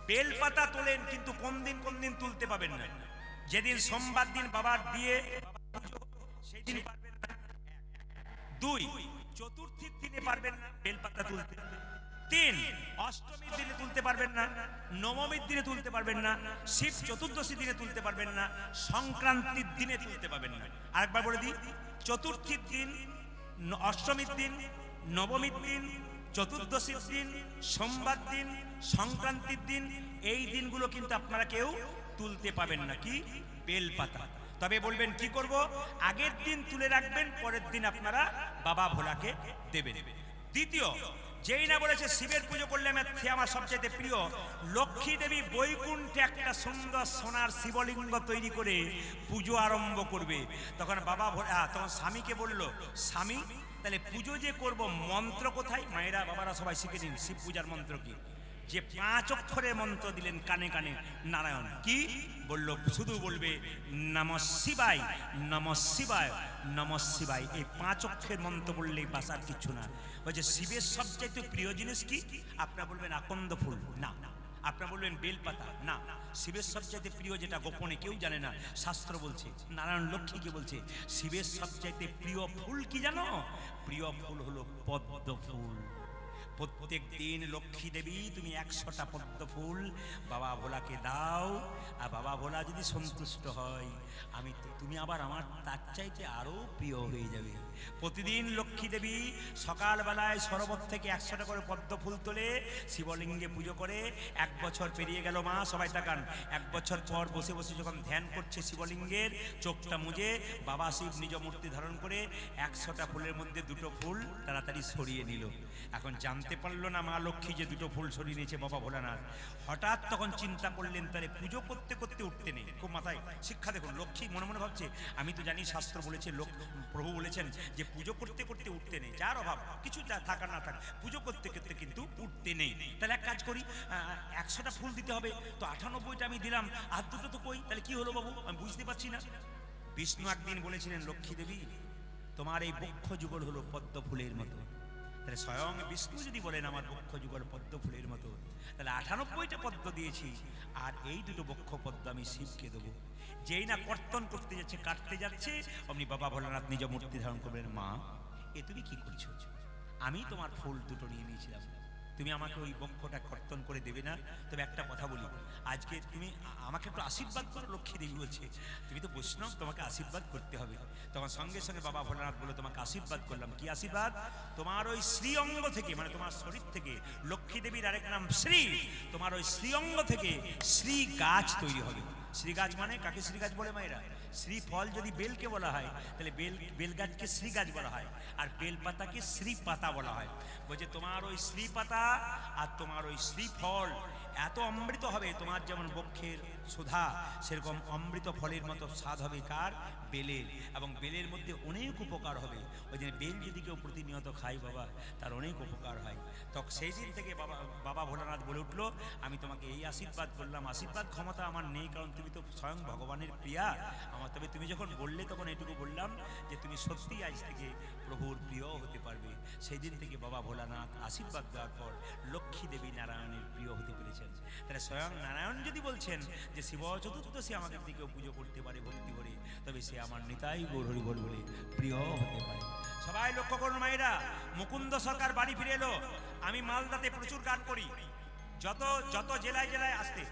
বেলপাতা তোলেন, কিন্তু কোন দিন তুলতে পাবেন না। যেদিন সোমবার দিন বাবার বিয়ে সেই দিন পারবেন না। 2 চতুর্থীর দিনে পারবেন না বেলপাতা তুলতে। 3 অষ্টমীর দিনে তুলতে পারবেন না, নবমীর দিনে তুলতে পারবেন না, শিব চতুর্দশী দিনে তুলতে পারবেন না, সংক্রান্তির দিনে তুলতে পারবেন না। আরেকবার বলে দিই, চতুর্থীর দিন, অষ্টমীর দিন, নবমীর দিন, চতুর্দশীর দিন, সোমবার দিন, সংক্রান্তির দিন, এই দিনগুলো কিন্তু আপনারা কেউ তুলতে পাবেন না কি বেলপাতা। তবে বলবেন কি করব, আগের দিন তুলে রাখবেন, পরের দিন আপনারা বাবা ভোলাকে দেবেন। দ্বিতীয়, যেই না বলেছে শিবের পুজো করলে আমার সবচেয়ে প্রিয়, লক্ষ্মী দেবী বৈকুণ্ঠে একটা সুন্দর সোনার শিবলিঙ্গ তৈরি করে পুজো আরম্ভ করবে। তখন বাবা ভোলা তখন স্বামীকে বলল, স্বামী তাহলে পুজো যে করব মন্ত্র কোথায়? মায়েরা বাবারা সবাই শিখে নিন শিব পূজার মন্ত্র কি। যে 5 অক্ষরের মন্ত্র দিলেন কানে কানে নারায়ণ, কি বলল? শুধু বলবে নমঃ শিবায়, নমঃ শিবায়, নমঃ শিবায়। এই 5 অক্ষরের মন্ত্র বললেই বাস, আর কিছু না। বলছে শিবের সবচাইতে প্রিয় জিনিস কি? আপনারা বলবেন আকন্দ ফুল, না। আপনারা বলবেন বেলপাতা, না। শিবের সবচাইতে প্রিয় যেটা গোপনে কেউ জানে না, শাস্ত্র বলছে, নারায়ণ লক্ষ্মীকে বলছে, শিবের সবচাইতে প্রিয় ফুল কি জানো? প্রিয় ফুল হলো পদ্ম ফুল। প্রত্যেক দিন লক্ষ্মী দেবী তুমি 100টা পদ্ম ফুল বাবা ভোলাকে দাও, আর বাবা ভোলা যদি সন্তুষ্ট হয়, তুমি আবার আমার তার চাইতে আরো প্রিয় হয়ে যাবে। প্রতিদিন লক্ষ্মী দেবী সকালবেলায় সরোবর থেকে 100টা করে পদ্ম ফুল তোলে, শিবলিঙ্গে পুজো করে। 1 বছর পেরিয়ে গেল মা, সবাই তাকান। 1 বছর পর বসে বসে যখন ধ্যান করছে শিবলিঙ্গের, চোখটা মুজে বাবা শিব নিজ মূর্তি ধারণ করে 100টা ফুলের মধ্যে 2টো ফুল তাড়াতাড়ি সরিয়ে নিল। এখন জানতে পারলো না মা লক্ষ্মী যে 2টো ফুল সরিয়ে নিয়েছে বাবা ভোলানাথ। হঠাৎ তখন চিন্তা করলেন, তাহলে পুজো করতে করতে উঠতে নেই। খুব মাথায় শিক্ষা দেখুন, লক্ষ্মী মনে মনে ভাবছে, আমি তো জানি শাস্ত্র বলেছে, প্রভু বলেছেন যে পুজো করতে করতে উঠতে নেই। যার অভাব কিছু থাকার না থাক, পুজো করতে করতে কিন্তু উঠতে নেই। তাহলে এক কাজ করি, 100টা ফুল দিতে হবে, তো 98টা আমি দিলাম, আর 2টো তো কই, তাহলে কি হলো বাবু, আমি বুঝতে পারছি না। বিষ্ণু একদিন বলেছিলেন, লক্ষ্মী দেবী তোমার এই বক্ষ যুগল হলো পদ্ম ফুলের মতো। তাহলে স্বয়ং বিষ্ণু যদি বলেন আমার বক্ষ যুগল পদ্ম ফুলের মতো, তাহলে 98টা পদ্ম দিয়েছি, আর এই 2টো বক্ষ পদ্ম আমি শিবকে দেবো। যেই না কর্তন করতে যাচ্ছে, কাটতে যাচ্ছে, অমনি বাবা ভোলানাথ নিজ মূর্তি ধারণ করবেন। মা, এ তুমি কি করছো? আমি তোমার ফুল 2টো নিয়ে নিয়েছিলাম, তুমি আমাকে ওই বক্ষটা কর্তন করে দেবে না? তবে একটা কথা বলি, আজকে তুমি আমাকে একটু আশীর্বাদ করো। লক্ষ্মী দেবী বলছে, তুমি তো বৈষ্ণব, তোমাকে আশীর্বাদ করতে হবে। তখন সঙ্গে সঙ্গে বাবা ভোলানাথ বলে, তোমাকে আশীর্বাদ করলাম। কি আশীর্বাদ? তোমার ওই শ্রী অঙ্গ থেকে, মানে তোমার শরীর থেকে, লক্ষ্মী দেবীর আরেক নাম শ্রী, তোমার ওই শ্রী অঙ্গ থেকে শ্রী গাছ তৈরি হবে। শ্রী গাছ মানে কাকে শ্রী গাছ বলে মায়েরা? শ্রী ফল যদি বেলকে বলা হয়, তাহলে বেল গাছকে শ্রী গাছ বলা হয়, আর বেল পাতাকে শ্রী পাতা বলা হয়। বলছে তোমার ওই শ্রী পাতা আর তোমার ওই শ্রী ফল এত অমৃত হবে, তোমার যেমন বক্ষের সুধা, সেরকম অমৃত ফলের মতো স্বাদ হবে কার? বেলের। এবং বেলের মধ্যে অনেক উপকার হবে। ওই জন্য বেল যদি কেউ প্রতিনিয়ত খায় বাবা, তার অনেক উপকার হয়। তখন সেই দিন থেকে বাবা ভোলানাথ বলে উঠলো, আমি তোমাকে এই আশীর্বাদ করলাম। আশীর্বাদ ক্ষমতা আমার নেই, কারণ তুমি তো স্বয়ং ভগবানের প্রিয়া আমার। তবে তুমি যখন বললে, তখন এটুকু বললাম যে তুমি সত্যি আজ থেকে প্রভুর প্রিয় হতে পারবে। সেই দিন থেকে বাবা ভোলানাথ আশীর্বাদ দেওয়ার পর লক্ষ্মী দেবী নারায়ণের প্রিয় হতে পেরেছেন। তাহলে স্বয়ং নারায়ণ যদি বলছেন যে শিব চতুর্দশী আমাকে যদি কেউ পুজো করতে পারে ভক্তি করে, তবে সে আমার নিতাই গৌর হরি বল বলে প্রিয় হতে পারে। সবাই লক্ষ্য করুন মায়েরা, মুকুন্দ সরকার বাড়ি ফিরে এলো। আমি মালদাতে প্রচুর গান করি, যত জেলায় জেলায় আসতে,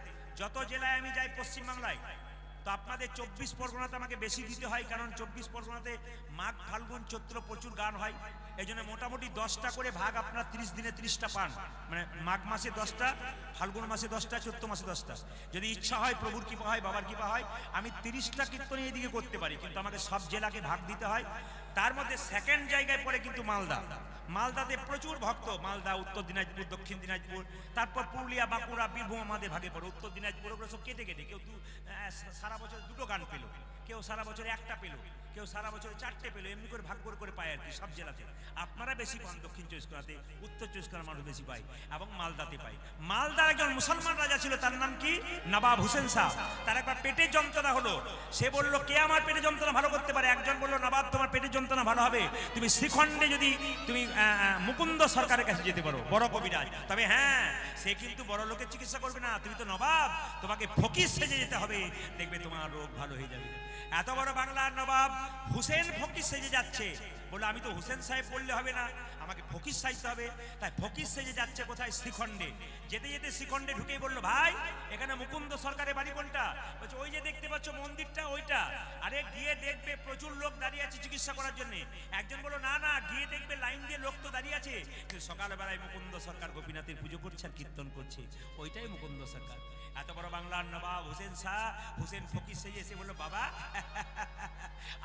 যত জেলায় আমি যাই পশ্চিমবাংলায়, তো আপনাদের 24 পরগনাতে আমাকে বেশি দিতে হয়, কারণ 24 পরগনাতে মাঘ ফাল্গুন চৈত্র প্রচুর গান হয়। এই জন্য মোটামুটি 10টা করে ভাগ আপনার 30 দিনে 30টা পান। মানে মাঘ মাসে 10টা, ফাল্গুন মাসে 10টা, চৈত্র মাসে 10টা। যদি ইচ্ছা হয়, প্রভুর কৃপা হয়, বাবার কৃপা হয়, আমি 30টা কীর্তন এদিকে করতে পারি, কিন্তু আমাকে সব জেলাকে ভাগ দিতে হয়। তার মধ্যে সেকেন্ড জায়গায় পড়ে কিন্তু মালদা। মালদাতে প্রচুর ভক্ত, মালদা, উত্তর দিনাজপুর, দক্ষিণ দিনাজপুর, তারপর পুরুলিয়া, বাঁকুড়া, বীরভূম আমাদের ভাগে পড়ে। উত্তর দিনাজপুর ওগুলো সব কেটে কেটে, কেউ সারা বছর 2টো গান পেল, কেউ সারা বছর একটা পেল, কেউ সারা বছরে 4টে পেলো, এমনি করে ভাগ করে পায় আর কি সব জেলাতে। আপনারা বেশি পান দক্ষিণ চব্বিশ পরগনাতে, উত্তর চব্বিশ পরগনার মানুষ বেশি পায় এবং মালদাতে পায়। মালদার একজন মুসলমান রাজা ছিল, তার নাম কি নবাব হোসেন শাহ। তার একবার পেটের যন্ত্রণা হলো, সে বলল কে আমার পেটের যন্ত্রণা ভালো করতে পারে? একজন বলল নবাব তোমার পেটের যন্ত্রণা ভালো হবে, তুমি শ্রীখণ্ডে যদি তুমি মুকুন্দ সরকারের কাছে যেতে পারো, বড় কবিরাজ। তবে হ্যাঁ, সে কিন্তু বড় লোকের চিকিৎসা করবে না, তুমি তো নবাব, তোমাকে ফকির সেজে যেতে হবে, দেখবে তোমার রোগ ভালো হয়ে যাবে। এত বড় বাংলার নবাব হুসেন ফকির সেজে যাচ্ছে, বলে আমি তো হুসেন সাহেব বললে হবে না, আমাকে ফকির সাজতে হবে। তাই ফকির সেজে যাচ্ছে কোথায়? শ্রীখণ্ডে। যেতে যেতে শ্রীখণ্ডে ঢুকেই বললো, ভাই এখানে মুকুন্দ সরকারের বাড়ি কোনটা? বলছে ওই যে দেখতে পাচ্ছ মন্দিরটা, ওইটা। আরে গিয়ে দেখবে প্রচুর লোক দাঁড়িয়ে আছে চিকিৎসা করার জন্য। একজন বললো না না, গিয়ে দেখবে লাইন দিয়ে লোক তো দাঁড়িয়ে আছে, কিন্তু সকালবেলায় মুকুন্দ সরকার গোপীনাথের পুজো করছে আর কীর্তন করছে, ওইটাই মুকুন্দ সরকার। এত বড় বাংলার নবাব হোসেন শাহ, হোসেন ফকির সেজে এসে বললো, বাবা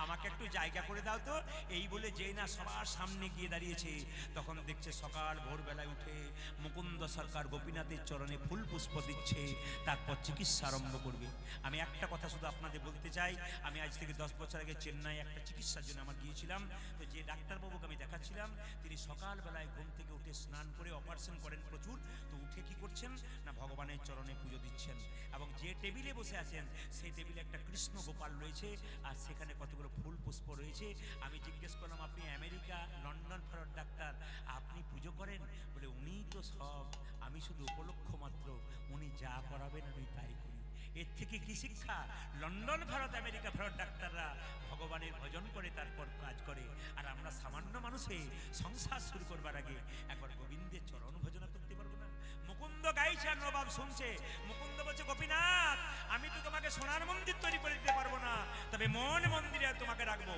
আমাকে একটু জায়গা করে দাও তো। এই বলে যেই না সবার সামনে গিয়ে দাঁড়িয়েছে, তখন দেখছে সকাল ভোরবেলায় উঠে মুকুন্দ সরকার গোপীনাথের চরণে ফুল পুষ্প দিচ্ছে, তারপর চিকিৎসা আরম্ভ করবে। আমি একটা কথা শুধু আপনাদের বলতে চাই, আমি আজ থেকে 10 বছর আগে চেন্নাই একটা চিকিৎসার জন্য আমার গিয়েছিলাম। তো যে ডাক্তারবাবুকে আমি দেখাচ্ছিলাম, তিনি সকালবেলায় ঘুম থেকে উঠে স্নান করে অপারেশন করেন প্রচুর, তো উঠে কি করছেন না ভগবানের চরণে পুজো দিচ্ছেন, এবং যে টেবিলে বসে আছেন সেই টেবিলে একটা কৃষ্ণ গোপাল রয়েছে, আর সেখানে কতগুলো ফুল পুষ্প রয়েছে। আমি জিজ্ঞেস করলাম, আপনি আমেরিকা লন্ডন ফেরত ডাক্তার, আপনি পুজো করেন? বলে উনিই তো সব, আমি শুধু উপলক্ষ মাত্র, উনি যা করাবেন আমি তাই করি। এর থেকে কি শিক্ষা? লন্ডন ফেরত আমেরিকা ফেরত ডাক্তাররা ভগবানের ভজন করে তারপর কাজ করে, আর আমরা সামান্য মানুষে সংসার শুরু করবার আগে একবার গোবিন্দের চরণ ভজনা করতে পারবো না? মুকুন্দ গাইছে আর নবাব শুনছে। মুকুন্দ বলছে, গোপীনাথ আমি তো তোমাকে সোনার মন্দির তৈরি করে দিতে পারবো না, তবে মন মন্দিরে তোমাকে রাখবো।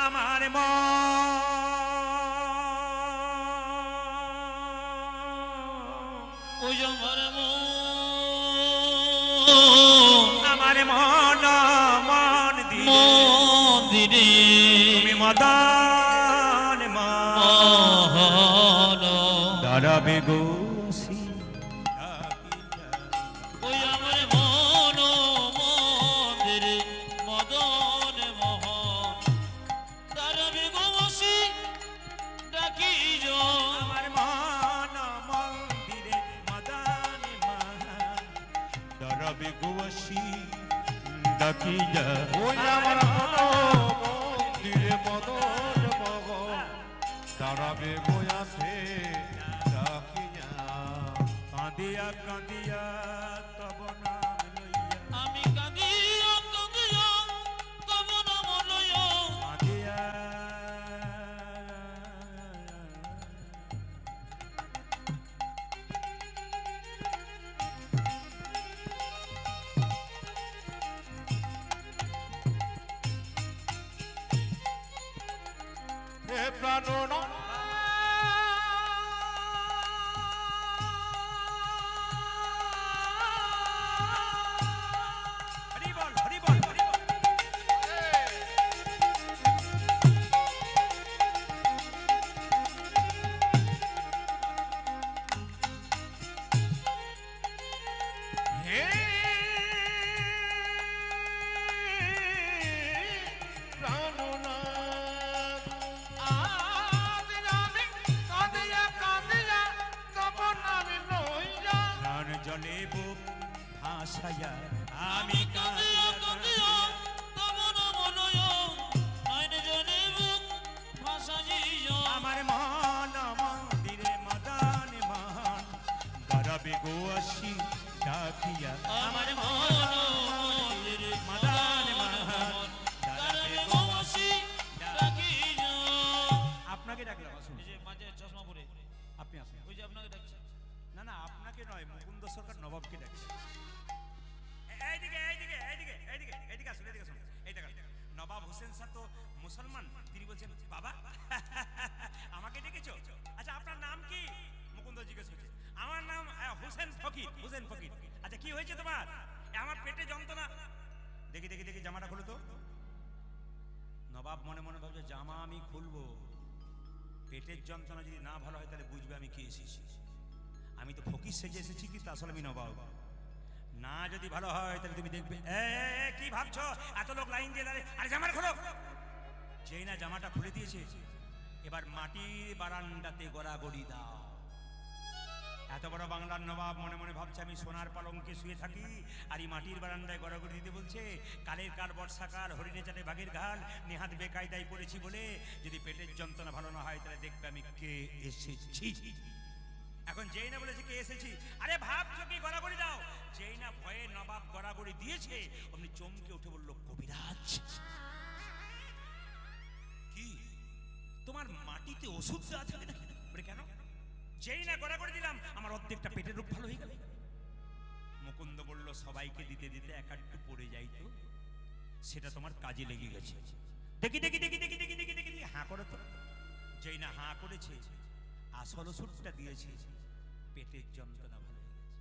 আমার আমার মন মন্দিরে তুমি মদন মহল দাঁড়াবে গো। ওই আমার মন্দিরে মদন মোহন দাঁড়াবে বয়াসে ডাকিয়া, কাঁদিয়া কাঁদিয়া তব নাম লইয়া, আমি কাঁদিয়া কাঁদিয়া তব নাম লইয়া, কাঁদিয়া হে প্রাণ হরি বল হরি বল হরি বল। হে প্রাণনাথ, আজ আমি কাঁদিয়া কাঁদিয়া তব নাম লইয়া, প্রাণ জলে বুক ভাসাইয়া আমি কাঁদিয়া কাঁদিয়া তব নাম লইয়া, নয়ন জলে বুক ভাসাইয়া, আমার মন মন্দিরে মদন মোহন দাঁড়াবে গো আসি ডাকিয়া, আমার মন মন্দিরে মদন মোহন দাঁড়াবে গো আসি ডাকিয়া। আপনাকে ডাকলাম, আসুন। এই যে মাঝে চশমা পরে, আপনি আসুন। ওই যে আপনাকে ডাকছে। না না, আপনাকে নয়, মুকুন্দ সরকার নবাবকে ডাকছে। এইদিকে এইদিকে এইদিকে এইদিকে এইদিকে আসুন, এদিকে আসুন। এই দেখেন নবাব হোসেন শাহ তো মুসলমান, তিনি বলছেন, বাবা আমাকে ডেকেছো? আচ্ছা আপনার নাম কি? মুকুন্দ জিজ্ঞেস করছে। আমার নাম হোসেন ফকির। হোসেন ফকির। আচ্ছা কি হয়েছে তোমার? আমার পেটে যন্ত্রণা। দেখি দেখি দেখি জামাটা খুলো তো। নবাব মনে মনে ভাবছে, জামা আমি খুলবো, পেটের যন্ত্রণা যদি না ভালো হয় তাহলে বুঝবে আমি কি এসেছি। আমি তো ফকির সেজে এসেছি, কিন্তু আসলে আমি নবাব। না যদি ভালো হয় তাহলে তুমি দেখবে। কি ভাবছো? এত লোক লাইন দিয়ে দাঁড়িয়ে, আরে জামার খোলো। যেই না জামাটা খুলে দিয়েছে, এবার মাটির বারান্দাতে গড়াগড়ি দাও। এত বড় বাংলার নবাব মনে মনে ভাবছে আমি সোনার পালঙ্কে শুয়ে থাকি, আর এই মাটির বারান্দায় গড়াগড়ি দিতে বলছে। কালের কাল বর্ষাকাল, হরিণে চাটে বাঘের ঘাল, নেহাত বেকায়দায় পড়েছি বলে যদি পেটের যন্ত্রণা ভালো না হয় তাহলে দেখবে আমি কে এসেছি। এখন যেই না বলেছে কে এসেছি, আরে ভাবছো কি গড়াগড়ি দাও। যেই না ভয়ে নবাব গড়াগড়ি দিয়েছে, অমনি চমকে উঠে বলল, কবিরাজ কি তোমার মাটিতে ওষুধ দেওয়া থাকে নাকি? বলে কেন? যেই না গড়াগড়ি দিলাম আমার অর্ধেকটা পেটের রোগ ভালো হয়ে গেল। মুকুন্দ বলল, সবাইকে দিতে দিতে এক একটু পড়ে যাই তো, সেটা তোমার কাজে লেগে গেছে। দেখি দেখি দেখি দেখি দেখি দেখি দেখি হাঁ করো তো। যেই না হাঁ করেছে, আসল ওষুধটা দিয়েছে, পেটের যন্ত্রণা ভালো হয়ে গেছে।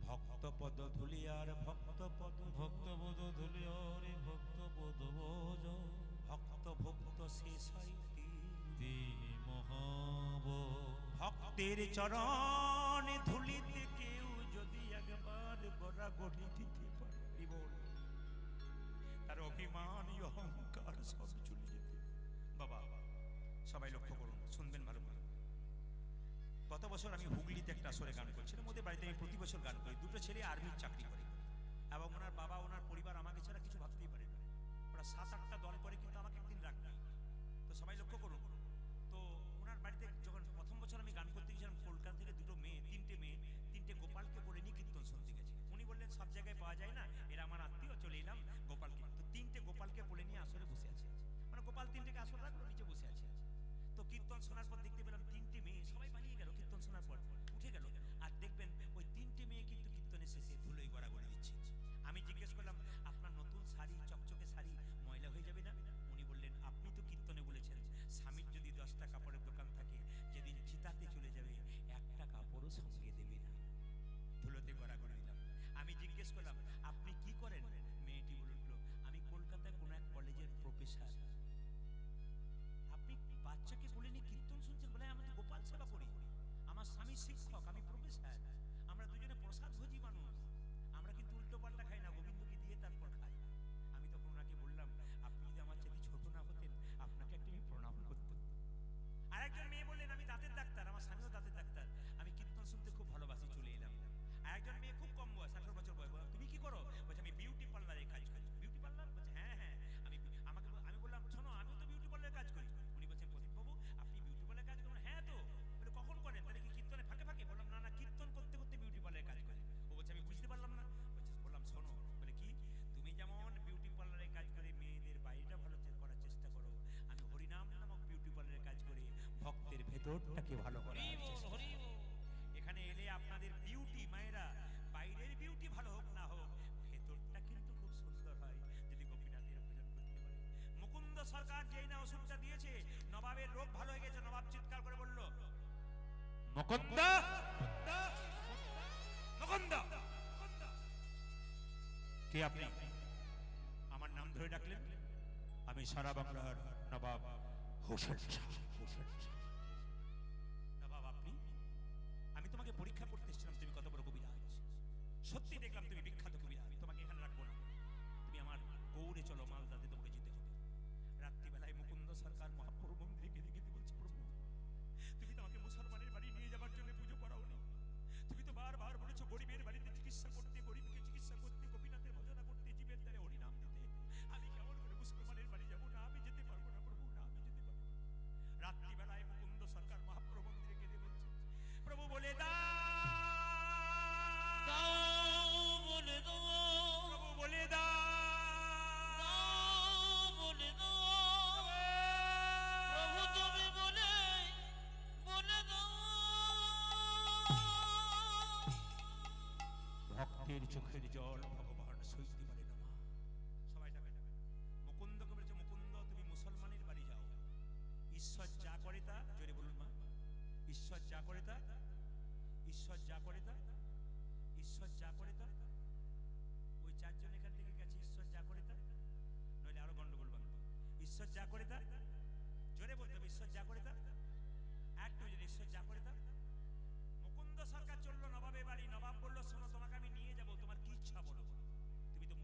ভক্ত পদ ধুলি আর ভক্ত পদ ভক্তবোধ ধুলিয়রে ভক্তবোধ ভোজ ভক্ত ভক্ত শেষ হয় তিনি মহাব ভক্তের চরণ ধুলিতে কেউ যদি একবার গড়াগড়ি দিতে পারে, তার অভিমান অহংকার সব চলে যেতে। বাবা সবাই লক্ষ্য করুন, শুনবেন ভালো করে। গত বছর আমি হুগলিতে একটা আসরে গান করছিলাম। ওদের বাড়িতে আমি প্রতি বছর গান করি। দুটো ছেলে আর্মির চাকরি করে, এবং ওনার বাবা ওনার পরিবার আমাকে ছাড়া কিছু ভাবতেই পারে না। ওরা 7-8টা দল করে, কিন্তু আমাকে একদিন রাখবে। তো সবাই লক্ষ্য করুন। তো ওনার বাড়িতে যখন প্রথম বছর আমি গান করতে গেছিলাম, কলকাতা থেকে তিনটে গোপালকে বলে নিয়ে কীর্তন শুনতে গেছি। উনি বললেন সব জায়গায় পাওয়া যায় না, এরা আমার আত্মীয়, চলে এলাম গোপালকে। তো 3টে গোপালকে বলে নিয়ে আসরে বসে আছে। মানে গোপাল 3টেকে আসর রাখলো, নিচে বসে আছে। তো কীর্তন শোনার পর দেখতে পেলাম 3টে মেয়ে সবাই পালিয়ে গেল। কীর্তন শোনার পর উঠে গেল, আর দেখবেন ওই 3টে মেয়ে কিন্তু কীর্তনের শেষে ধুলোয় গড়াগড়ি দিচ্ছে। আমি জিজ্ঞেস করলাম, আপনার নতুন শাড়ি, চকচকে শাড়ি ময়লা হয়ে যাবে না? উনি বললেন, আপনি তো কীর্তনে বলেছেন স্বামীর যদি 10টা কাপড়ের দোকান থাকে, যেদিন চিতাতে চলে যাবে একটা কাপড়ও সঙ্গে দেবে না। ধুলোতে গড়াগড়ি দিলাম। আমি জিজ্ঞেস করলাম, আপনি কি করেন? মেয়েটি বলল, আমি কলকাতায় কোনো এক কলেজের প্রফেসর। আপনি বাচ্চাকে বলে নিয়ে কীর্তন শুনছেন? বলে আমি তো গোপাল সেবা করি, আমার স্বামী শিক্ষক, আমি প্রফেসর, আমরা দুজনে প্রসাদ ভোজি মানুষ, আমরা কিন্তু উল্টো পাল্টা খাই না, গোবিন্দকে দিয়ে তারপর খাই। আমি তখন ওনাকে বললাম, আপনি যদি আমার চাইতে ছোট না হতেন, আপনাকে একটা আমি প্রণাম করতাম। আরেকজন মেয়ে বললেন, আমি দাঁতের ডাক্তার, আমার স্বামীও দাঁতের ডাক্তার, আমি কীর্তন শুনতে খুব ভালোবাসি, চলে এলাম। আরেকজন মেয়ে খুব কম বয়স, 18 বছর বয়স, বললাম তুমি কি করো? বলছে আমি বিউটি পার্লারে কাজ করি। Beauty parlour? বলছে হ্যাঁ হ্যাঁ। আমি বললাম, শোনো আমিও তো বিউটি পার্লারে কাজ করি। উনি বলছেন, প্রদীপবাবু আপনি বিউটি পার্লারে কাজ করেন? হ্যাঁ। তো বলে কখন করেন? তাহলে কি কীর্তনে ফাঁকে ফাঁকে? বললাম না না, কীর্তন করতে করতে বিউটি পার্লারে কাজ করি। ও বলছে আমি বুঝতে পারলাম না। বললাম শোনো, বলে কি, তুমি যেমন বিউটি পার্লারে কাজ করে মেয়েদের বাইরেটা ভালো করার চেষ্টা করো, আমি হরিনাম নামক বিউটি পার্লারে কাজ করে ভক্তের ভেতরটাকে ভালো করার চেষ্টা করি। এখানে এলে আপনাদের বিউটি মায়েরা, বাইরের বিউটি ভালো হোক না হোক, ভেতরটা কিন্তু খুব সুন্দর হয় যদি গোপীনাথের ভজন করতে পারে। মুকুন্দ সরকার যেই না ওষুধটা দিয়েছে, নবাবের রোগ ভালো হয়ে গেছে। নবাব চিৎকার করে বলল, মুকুন্দ, মুকুন্দ, কে আপনি? আমার নাম ধরে ডাকলেন? আমি সারা বাংলার নবাব হোসেন শাহ। নবাব আপনি? আমি তোমাকে পরীক্ষা করতে এসেছিলাম, তুমি কত বড় কবিরাজ। সত্যি দেখলাম তুমি বিখ্যাত কবিরাজ, তোমাকে এখানে রাখবো না, তুমি আমার গৌড়ে চলো, মালদাতে তোমাকে যেতে হবে। রাত্রিবেলায় মুকুন্দ সরকার মহাপ্রভু মন্দিরে গেতে গেতে বলছে, প্রভু তুমি তো আমাকে মুসলমানের বাড়ি নিয়ে যাবার জন্য পুজো করাওনি। তুমি তো বারবার বলেছো গরিবের বাড়িতে চিকিৎসা করতে, গরিবকে চিকিৎসা করতে, গোপীনাথের ভজনা করতে, জীবের দ্বারে হরিনাম দিতে। আমি কেমন করে মুসলমানের বাড়ি যাবো? না আমি যেতে পারবো না প্রভু, না আমি যেতে পারবো না। রাত্রিবেলায় মুকুন্দ সরকার মহাপ্রভু মন্দিরে গেতে বলছে, প্রভু বলে দাও বলে দাও, প্রভু বলে দাও বলে দাও, প্রভু তুমি বলে দাও। ভক্তের চোখের জল ভগবান সইতে পারে না। সবাই ডাকবে। মুকুন্দকে বলেছে, মুকুন্দ তুমি মুসলমানের বাড়ি যাও, ঈশ্বর যা করে তা, জোরে বলুন মা, ঈশ্বর যা করে তা, ঈশ্বর যা করে তা, ঈশ্বর যা করে তা। ওই 4 জন এখান থেকে গেছে, ঈশ্বর যা করে তা, নইলে আরো গন্ডগোল বাঁধবে। ঈশ্বর যা করে তা, জোরে বলতে হবে, ঈশ্বর যা করে তা, একটু জোরে, ঈশ্বর যা করে তা। মুকুন্দ সরকার চললো নবাবের বাড়ি। নবাব বললো, শোনো তোমাকে আমি নিয়ে যাবো, তোমার কি ইচ্ছা বলো। তুমি তো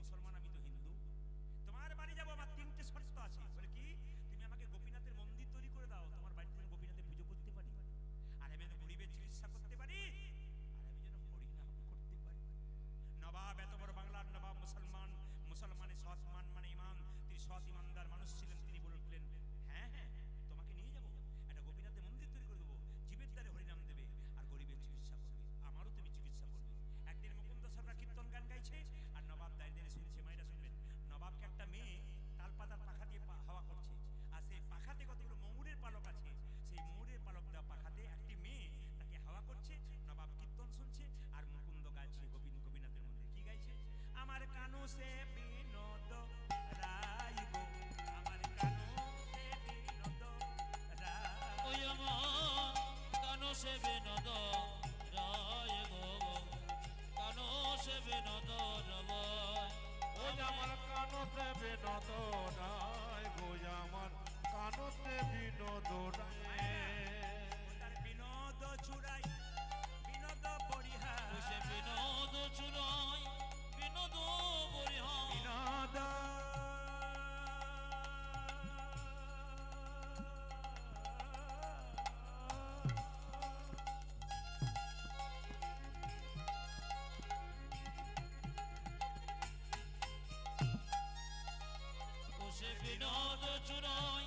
যিনি সৎ ইমানদার মানুষ ছিলেন, তিনি বলে উঠলেন, হ্যাঁ হ্যাঁ, তোমাকে নিয়ে যাব, একটা গোপীনাথের মন্দির তৈরি করে দেবো, জীবের দ্বারে হরিনাম দেবে আর গরিবের চিকিৎসা করবে, আমারও তুমি চিকিৎসা করবে। একদিন মুকুন্দ সরকার কীর্তন গান গাইছে আর নবাব দাঁড়িয়ে দাঁড়িয়ে শুনছে। মায়েরা শুনবেন, নবাবকে একটা মেয়ে তালপাতার পাখা দিয়ে হাওয়া করছে, আর সেই পাখাতে কতগুলো ময়ূরের পালক আছে, সেই ময়ূরের পালক দেওয়া পাখাতে একটি মেয়ে তাকে হাওয়া করছে। নবাব কীর্তন শুনছে আর মুকুন্দ গাইছে গোপীনাথের মধ্যে। কি গাইছে? আমার কানু সে বিনোদ রায় গো, আমার কানু সে বিনোদ রায়। ওই আমার কানো সে বিনোদ রায় গো, কানো সে বিনোদ রবায়। ওই আমার কানতে বিনোদ রায় গো, আমার কানতে বিনোদ রায়। তার বিনোদ চূড়াই বিনোদ পরিহার, ওই সে বিনোদ চুরাই বিনোদ বরিহার। বিনোদ ও সে বিনোদ চুরাই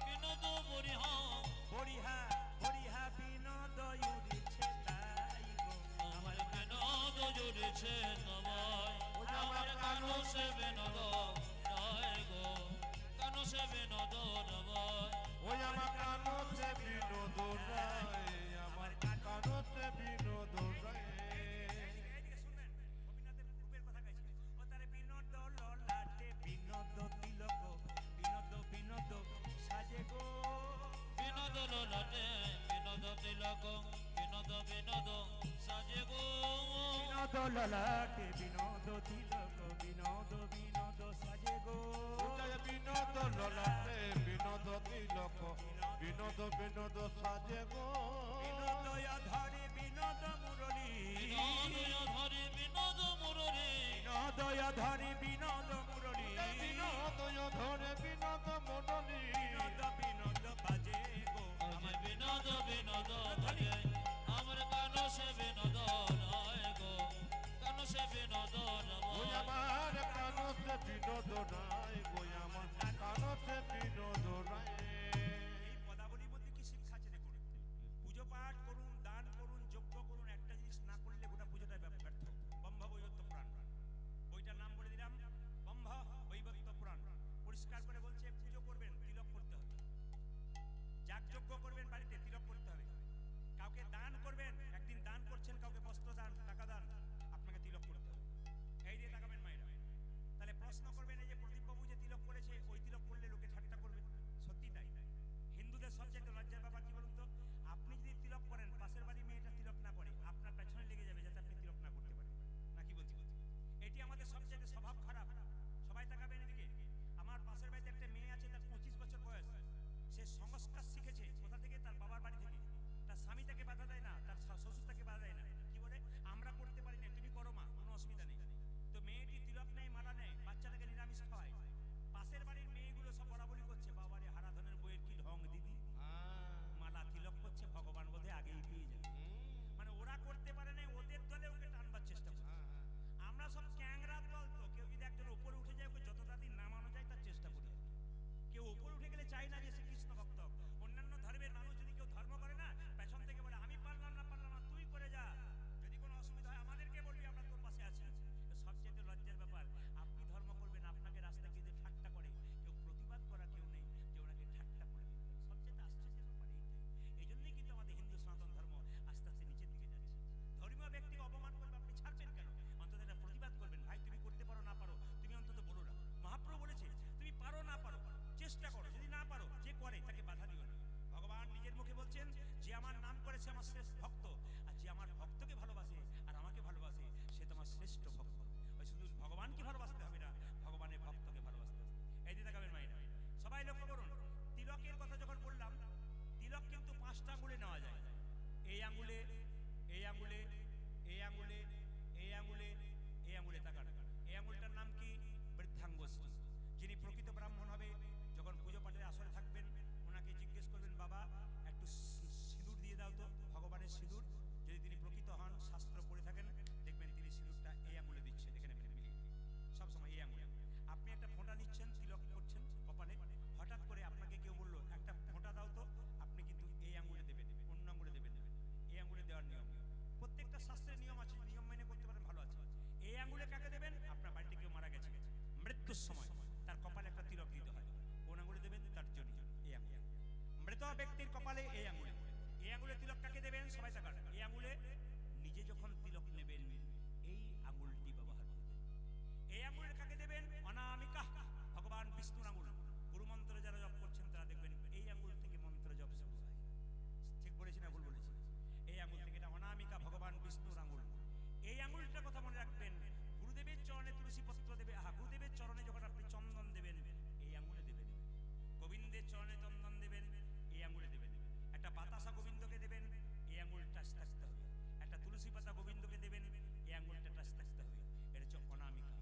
বিনোদ বরিহার। বরিহা বরিহা বিনোদ উড়িছে তাই গো, আমার বিনোদ জুড়েছে তোমায়। আমার কানো সে বিনোদ রায় গো, কানো সে বিনোদ রবায়। ওই আমার কানতে বিনোদ রায়, আমার কানতে বিনোদ রায়। এইদিকে শুনবেন, গোপীনাথের পূর্বের কথা গাইছে। ও তার বিনোদ ললাটে বিনোদ তিলক, বিনোদ বিনোদ সাজে গো, বিনোদ ললাটে বিনোদ তিলক, বিনোদ বিনোদ সাজে গো। বিনোদ ললাটে বিনোদ তিলক, বিনোদ বিনোদ সাজে গো, ওটায় বিনোদ ললাটে বিনোদ তিলক, বিনোদ বিনোদ সাজে গো। বিনোদ ধরে বিনোদ মুরলী, বিনোদ ধরে বিনোদ মুরলী। বিনোদ ধরে বিনোদ মুরলী, বিনোদ ধরে বিনোদ মণ্ডলী। বিনোদ বিনোদ বাজে গো, আমার বিনোদ বিনোদ বাজে। আমার কানো সে বিনোদ রায় গো, কানো সে বিনোদ ওই রবায়। আমার কানতে বিনোদ রায় গো, আমার কানতে বিনোদ রায়। এই পদাবলীর মধ্যে কি শিক্ষা আছে দেখুন। পুজো পাঠ করুন, দান করুন, যজ্ঞ করুন, একটা জিনিস না করলে গোটা পুজোটা ব্যর্থ কপালে, এই আঙুলে। এই আঙুলে তিলক কাকে দেবেন? সবাই তাকান। এই আঙুলে নিজে যখন তিলক নেবেন এই আঙুলটি ব্যবহার করবেন। এই আঙুলের কাকে দেবেন? অনামিকা, ভগবান বিষ্ণুর আঙুল। গুরুমন্ত্র যারা জপ করছেন তারা দেখবেন এই আঙুল থেকে মন্ত্র জপ শুরু হয়। ঠিক বলেছি না ভুল বলেছি? এই আঙুল থেকে, এটা অনামিকা, ভগবান বিষ্ণুর আঙুল। এই আঙুলটার কথা মনে রাখবেন। গুরুদেবের চরণে তুলসী পত্র দেবে, গুরুদেবের চরণে যখন আপনি চন্দন দেবেন এই আঙুলে দেবেন। গোবিন্দের চরণে চন্দন দেবেন এই আঙুলে দেবেন। একটা বাতাসা গোবিন্দকে দেবেন এই আঙুলটা টাচ থাকতে হবে। একটা তুলসী পাতা গোবিন্দকে দেবেন এই আঙুলটা টাচ থাকতে হবে। এটা হচ্ছে অনামিকা।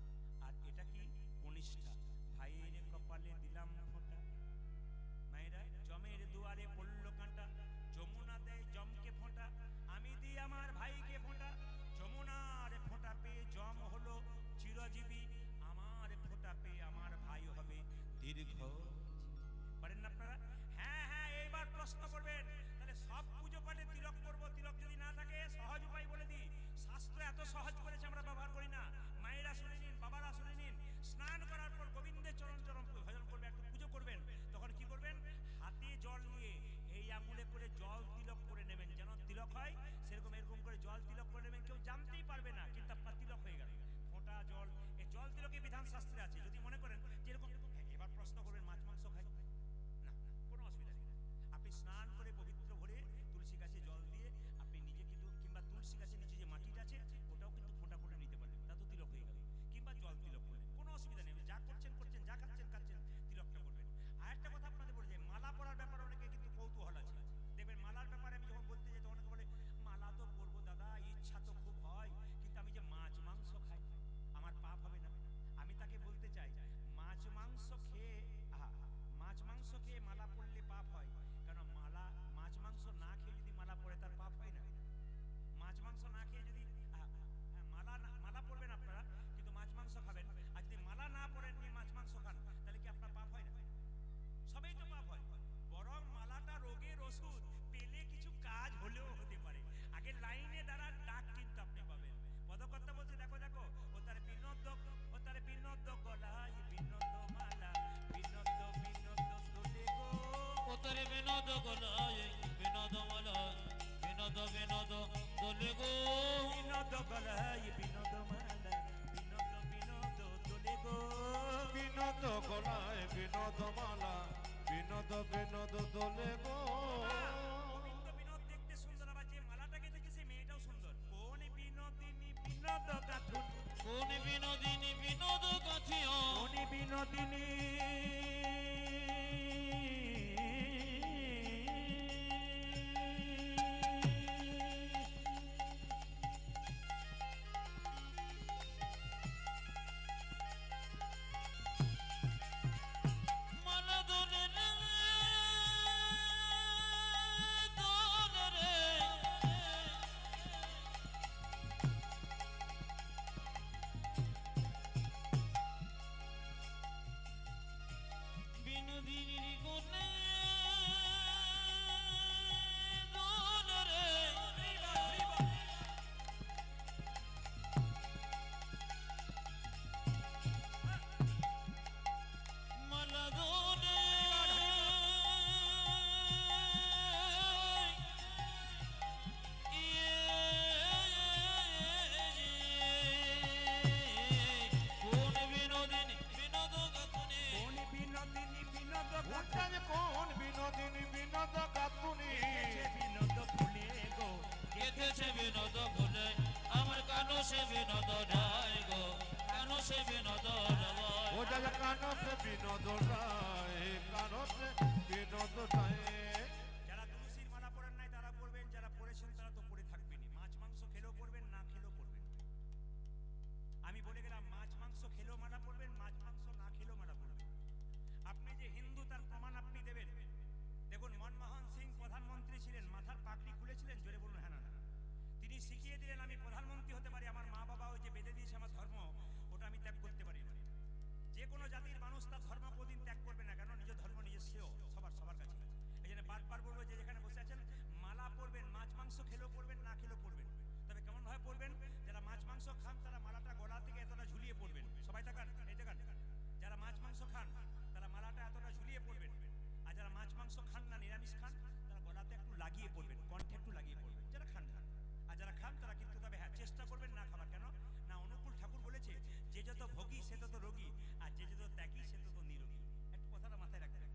আর এটা কি? কনিষ্ঠা। ভাইয়ের কপালে দিলাম ফোঁটা, মায়েরা জমের দুয়ারে পড়ল কাঁটা, যমুনা দেয় জমকে ফোঁটা, আমি দিই আমার ভাইকে ফোঁটা, যমুনার ফোঁটা পেয়ে জম হলো চিরজীবী, আমার ফোঁটা পেয়ে আমার ভাই হবে দীর্ঘ। পারেন না আপনারা? হ্যাঁ হ্যাঁ, এইবার প্রশ্ন করবেন তাহলে সব পুজো পাঠে তিলক করবো, তিলক যদি না থাকে সহজ উপায় বলে দিই। শাস্ত্র এত সহজ করেছে, আমরা ব্যবহার করি না। মায়েরা শুনে নিন, বাবারা শুনে নিন। স্নান করার পর গোবিন্দের চরণ চরণ ভজন করবেন, একটু পুজো করবেন। তখন কি করবেন? হাতে জল নিয়ে এই আঙুলে করে জল তিলক করে নেবেন। যেন তিলক হয় সেরকম এরকম করে জল তিলক করে নেবেন। কেউ জানতেই পারবে না, কিন্তু আপনার তিলক হয়ে গেল। ফোঁটা জল, এই জল তিলকের বিধান শাস্ত্রে আছে। যদি মনে করেন যে এরকম, এবার প্রশ্ন করবেন মাছ মাংস খাই না, কোনো অসুবিধা নেই। আপনি স্নান করে পবিত্র ভরে তুলসী গাছে জল দিয়ে আপনি নিজে কিন্তু, কিংবা তুলসী গাছের নিচে যে মাটিটা আছে ওটাও কিন্তু ফোঁটা করে নিতে পারেন, তা তো তিলক হয়ে গেল। কিংবা জল তিলক করলেন, কোনো অসুবিধা নেই। যা করছেন করছেন, যা খাচ্ছেন খাচ্ছেন, তিলকটা করবেন। আর একটা কথা আপনাদের বলে যাই, মালা পরার ব্যাপারে অনেকে কিন্তু কৌতূহল আছে। দেখবেন মালার ব্যাপারে আমি যখন বলতে যাই তখন অনেকে বলে মালা তো পরবো দাদা, ইচ্ছা তো খুব হয়, কিন্তু আমি যে মাছ মাংস খাই আমার পাপ হবে না? আমি তাকে বলতে চাই, মাছ মাংস খেয়ে মাছ মাংস খেয়ে মালা পরলে পাপ হয়। কেন? মালা, মাছ মাংস না খেয়ে যদি মালা পরে তার পাপ হয় না? মাছ মাংস না খেয়ে যদি মালা পরবেন আপনারা, কিন্তু মাছ মাংস খাবেন, আর যদি মালা না পরেন নিয়ে মাছ মাংস খান তাহলে কি আপনার পাপ হয় না? সবই তো পাপ হয়। বরং মালাটা রোগের ওষুধ, পেলে কিছু কাজ হলেও হতে পারে। আগে লাইনে দাঁড়ান, ডাক কিন্তু আপনি পাবেন। পদকর্তা বলছে দেখো দেখো, ও তার বিনোদ, ও তার বিনোদ গলায় বিনোদ মালা, বিনোদ বিনোদ তোলে গো, ওতরে বিনোদ গলায় বিনোদ মালা, বিনোদ বিনোদ দোলে গো, বিনোদ গলায় বিনোদ মালা, বিনোদ বিনোদ তোলে গো, বিনোদ গলায় বিনোদ মালা, বিনোদ বিনোদ দোলে গো। গোবিন্দ বিনোদ দেখতে সুন্দর, আবার যে মালাটা গেঁথেছে সেই মেয়েটাও সুন্দর। কোন বিনোদিনী বিনোদ গাথুন, কোন বিনোদিনী বিনোদ গাথিও, কোন বিনোদিনী মালা দোলে রে, দোলে রে, বিনোদিনীর কোলে দোলে রে, মালা দোলে, কোন বিনোদিনী বিনোদ গাথুনি, কোন বিনোদিনী বিনোদ ওটা যে কোন বিনোদিনী বিনোদ গাতুনি, বিনোদ ফুলে গো, গেথেছে বিনোদ ভুলে, আমার কানো সে বিনোদ রায় গো, কানো সে বিনোদ রায়। ওটা যে কানতে বিনোদ রায়, কানতে বিনোদ রায়। যারা তুলসীর মালা পরেন নাই তারা পড়বেন, যারা পড়েছেন তারা তো পড়ে থাকবেনই। মাছ মাংস খেলেও পড়বেন, না খেলেও পড়বেন। আমি বলে গেলাম মাছ মাংস খেলেও মালা পড়বেন, মাছ মাংস না খেলেও মালা পড়বেন। আপনি যে হিন্দু তার প্রমাণ আপনি দেবেন। দেখুন মনমোহন সিং প্রধানমন্ত্রী ছিলেন, মাথার পাগড়ি খুলেছিলেন, জোরে বলুন হ্যাঁ না না। তিনি শিখিয়ে দিলেন আমি প্রধানমন্ত্রী হতে পারি, আমার মা বাবা ওই যে বেঁধে দিয়েছে আমার ধর্ম, ওটা আমি ত্যাগ করতে পারি না। যে কোনো জাতির মানুষ তার ধর্ম কোনদিন ত্যাগ করবে না, কেন? নিজ ধর্ম নিজের শ্রেয় সবার কাছে। এই জন্য বারবার বলবো যে যেখানে বসে আছেন মালা পরবেন, মাছ মাংস খেলেও পড়বেন, না খেলেও পড়বেন। তবে কেমন ভাবে পড়বেন? যারা মাছ মাংস খান তারা মালাটা গলা থেকে এতটা ঝুলিয়ে পড়বেন। সবাই তাকান, এই তাকান। যারা মাছ মাংস খান তারা মালাটা এতটা ঝুলিয়ে পড়বেন, আর যারা মাছ মাংস খান না, নিরামিষ খান, তারা গলা লাগিয়ে পড়বেন, কণ্ঠে একটু লাগিয়ে পড়বেন, যারা খান খান, আর যারা খান তারা কিন্তু তবে হ্যাঁ চেষ্টা করবেন না খাবার। কেন না, অনুকূল ঠাকুর বলেছে যে যত ভোগী সে তত রোগী, আর যে যত ত্যাগী সে তত নিরোগী। একটু কথাটা মাথায় রাখবেন।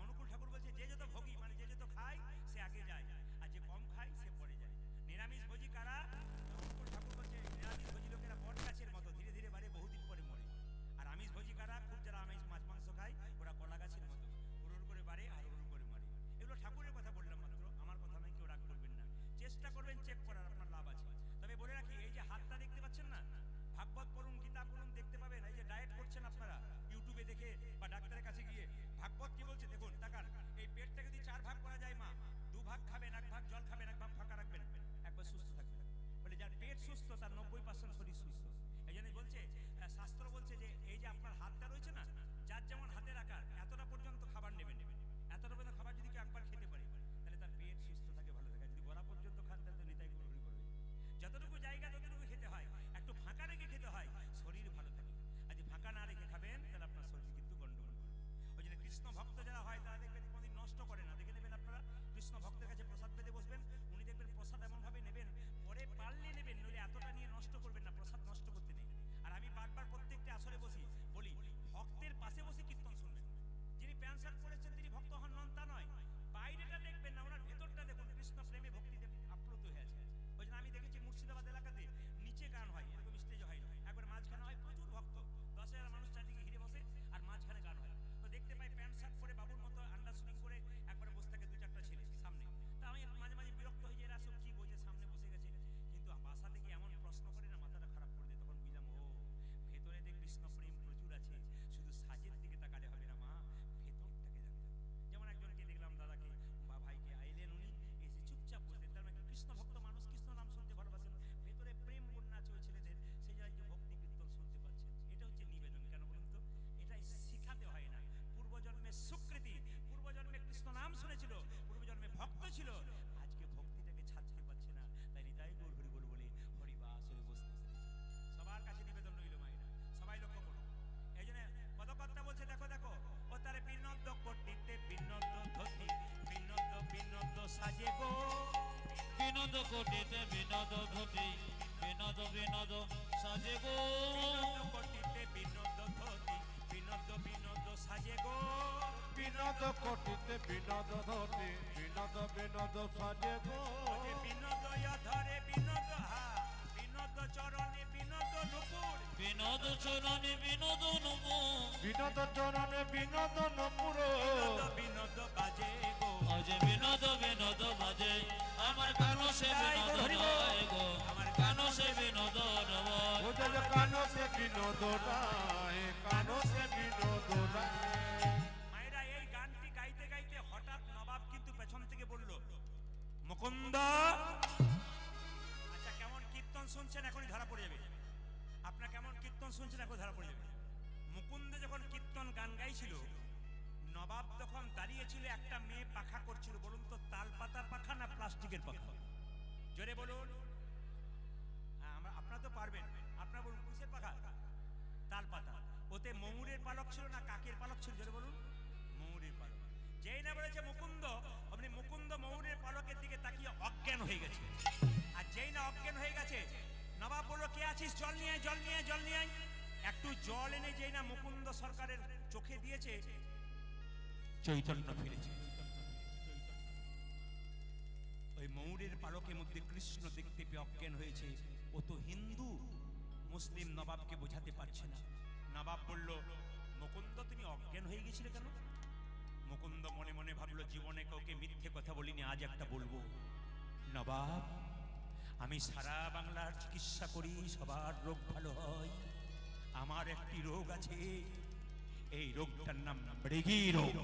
অনুকূল ঠাকুর বলছে যে যত ভোগী মানে যে যত খায় সে আগে যায়, আর যে কম খায় সে পরে যায়। নিরামিষ ভোজী কারা? অনুকূল ঠাকুর বলছে নিরামিষ ভোজী লোকেরা বট গাছের মতো ধীরে ধীরে বাড়ে, বহুদিন পরে মরে। আর আমিষ ভোজী কারা? খুব যারা আমিষ মাছ মাংস খায় ওরা কলা গাছের মতো হুড় করে বাড়ে আর হুড় করে মরে। এগুলো ঠাকুরের কথা বললাম মাত্র, আমার কথা নয়, কেউ রাগ করবেন না। চেষ্টা করবেন চেক করার, আপনার লাভ আছে। তবে বলে রাখি, এই যে হাতটা দেখতে পাচ্ছেন না, ভাগবত পড়ুন, গীতা পড়ুন, দেখতে পাবেন এই যে ডায়েট করছেন আপনারা ইউটিউবে দেখে বা ডাক্তারের কাছে গিয়ে, ভাগবত কি বলছে দেখুন, তাকান। এই পেটটাকে যদি 4 ভাগ করা যায় মা, 2 ভাগ খাবেন, 1 ভাগ জল খাবেন, 1 ভাগ ফাঁকা রাখবেন, একবার সুস্থ থাকবেন। বলে যার পেট সুস্থ তার 90% শরীর সুস্থ। এই জন্য বলছে, শাস্ত্র বলছে যে এই যে আপনার হাতটা রয়েছে না, যার যেমন হাতের আকার এতটা পর্যন্ত খাবার নেবেন, এতটা পর্যন্ত খাবার যদি কেউ একবার খেতে পারে তাহলে তার পেট সুস্থ থাকে, ভালো থাকে। যদি গলা পর্যন্ত খান তাহলে তো নিতাই গৌরহরি করবে। যতটুকু জায়গা ততটুকু খেতে হয়, একটু ফাঁকা রেখে খেতে হয়, শরীর ভালো থাকে। আর যদি ফাঁকা না রেখে খাবেন তাহলে আপনার শরীর কিন্তু গন্ডগোল করবে। ওই জন্য কৃষ্ণ ভক্ত যারা হয় তারা দেখবেন কোনোদিন নষ্ট করে না। দেখে নেবেন আপনারা, কৃষ্ণ ভক্তের কাছে প্রসাদ পেতে বসবেন, উনি দেখবেন প্রসাদ এমনভাবে নেবেন, পরে পারলে নেবেন, নইলে এতটা নিয়ে নষ্ট করবেন না, প্রসাদ নষ্ট করতে নেই। আর আমি বারবার প্রত্যেকটা আসরে বসি বলি, ভক্তের পাশে বসে কীর্তন শুনবেন। যিনি প্যান্ট শার্ট পরেছেন তিনি ভক্ত হন নন তা নয়, বাইরেটা দেখবেন না, ওনার ভেতরটা দেখুন, কৃষ্ণ প্রেমে ভক্তিতে আপ্লুত হয়ে আছে। ওই জন্য আমি দেখেছি মুর্শিদাবাদ এলাকাতে নিচে গান হয়, এরকম স্টেজে হয় না, একবার মাঝখানে হয়, প্রচুর ভক্ত, 10,000 মানুষ চারদিকে ঘিরে বসে, আর মাঝখানে গান হয়। তো দেখতে পাই প্যান্ট শার্ট পরে বাবুর মতো আন্ডার শুটিং করে একবারে বসে থাকে 2-4টা ছেলে সামনে। তা আমি মাঝে মাঝে বিরক্ত হয়ে যাই, এরা সব কি বলছে, সামনে বসে গেছে। কিন্তু বাসা থেকে এমন প্রশ্ন করে না, মাথাটা খারাপ করে দেয়। তখন বুঝলাম ও ভেতরে দেখ কৃষ্ণ প্রেম প্রচুর আছে, শুধু সাজের দিকে তাকালে হবে না মা, ভেতরটাকে জানতে হবে। যেমন একজনকে দেখলাম, দাদাকে বা ভাইকে, আইলেন উনি এসে চুপচাপ বসলেন, তার মানে কৃষ্ণ ভক্ত মানুষ, কৃষ্ণ নাম শুনতে ভালোবাসেন, ভেতরে প্রেম বন্যা আছে ওই ছেলেদের, সেই জায়গায় ভক্তি কীর্তন শুনতে পাচ্ছেন। এটা হচ্ছে নিবেদন। কেন বলুন তো? এটাই শিখাতে হয় না, পূর্বজন্মের স্বীকৃতি, পূর্বজন্মে কৃষ্ণ নাম শুনেছিল, পূর্বজন্মে ভক্ত ছিল, আজকে ভক্তিটাকে ছাড়তে পারছে না, তাই নিতাই গৌর হরি বল বলে হরিবাসরে বসতে পেরেছে। সবার কাছে নিবেদন রইল মায়েরা, সবাই লক্ষ্য করুন। এই জন্য পদকর্তা বলছে, দেখো দেখো ও তারে বিনোদ কটিতে বিনোদ ধতি, বিনোদ বিনোদ সাজে গো, বিনোদ কোটিতে বিনোদ ধতি, বিনোদ বিনোদ সাজে গো, বিনোদ কটিতে বিনোদ ধতি, বিনোদ বিনোদ সাজে গো, বিনোদ কোটিতে বিনোদ ধতি, বিনোদ বিনোদ সাজে গো। যে বিনোদ ধরে বিনোদ হা, বিনোদ চরণে বিনোদ নুপুর, বিনোদ চরণে বিনোদ নব, বিনোদ চরণে বিনোদ নপুর, বিনোদ বিনোদ বাজে গো, আজ বিনোদ বিনোদ বাজে, আমার কানো সে বিনোদ নয় গো, আমার কানো সে বিনোদ নয়। ওদের কানো সে বিনোদ রায়, কানো সে বিনোদ রায়। মায়েরা এই গানটি গাইতে গাইতে হঠাৎ নবাব কিন্তু পেছন থেকে বলল, মুকুন্দ। আচ্ছা, কেমন কীর্তন শুনছেন এখনই ধরা পড়ে যাবে, আপনার কেমন কীর্তন শুনছেন এখন ধরা পড়ে যাবে। মুকুন্দ যখন কীর্তন গান গাইছিল, নবাব তখন দাঁড়িয়েছিল, একটা মেয়ে পাখা করছিল। বলুন তো, তাল পাতার পাখা না প্লাস্টিকের পাখা? জোরে বলুন। হ্যাঁ, আপনারা তো পারবেন, আপনারা বলুন কিসের পাখা? তাল পাতা। ওতে ময়ূরের পালক ছিল না কাকের পালক ছিল? জোরে বলুন। ময়ূরের পালক। যেই না বলেছে মুকুন্দ, আপনি মুকুন্দ ময়ূরের পালকের দিকে তাকিয়ে অজ্ঞান হয়ে গেছে। আর যেই না অজ্ঞান হয়ে গেছে, নবাব বললো, কে আছিস? জল নিয়ে আয়, জল নিয়ে আয়, জল নিয়ে আয়। একটু জল এনে যেই না মুকুন্দ সরকারের চোখে দিয়েছে, চৈতন্য ফিরেছে। ওই ময়ূরের পালকের মধ্যে কৃষ্ণ দেখতে পেয়ে অজ্ঞান হয়েছে। ও তো হিন্দু, মুসলিম নবাবকে বোঝাতে পারছে না। নবাব বলল, মুকুন্দ তুমি অজ্ঞান হয়ে গেছিলে কেন? মুকুন্দ মনে মনে ভাবলো, জীবনে কাউকে মিথ্যে কথা বলিনি, আজ একটা বলবো। নবাব, আমি সারা বাংলার চিকিৎসা করি, সবার রোগ ভালো হয়, আমার একটি রোগ আছে, এই রোগটার নাম মৃগী রোগ।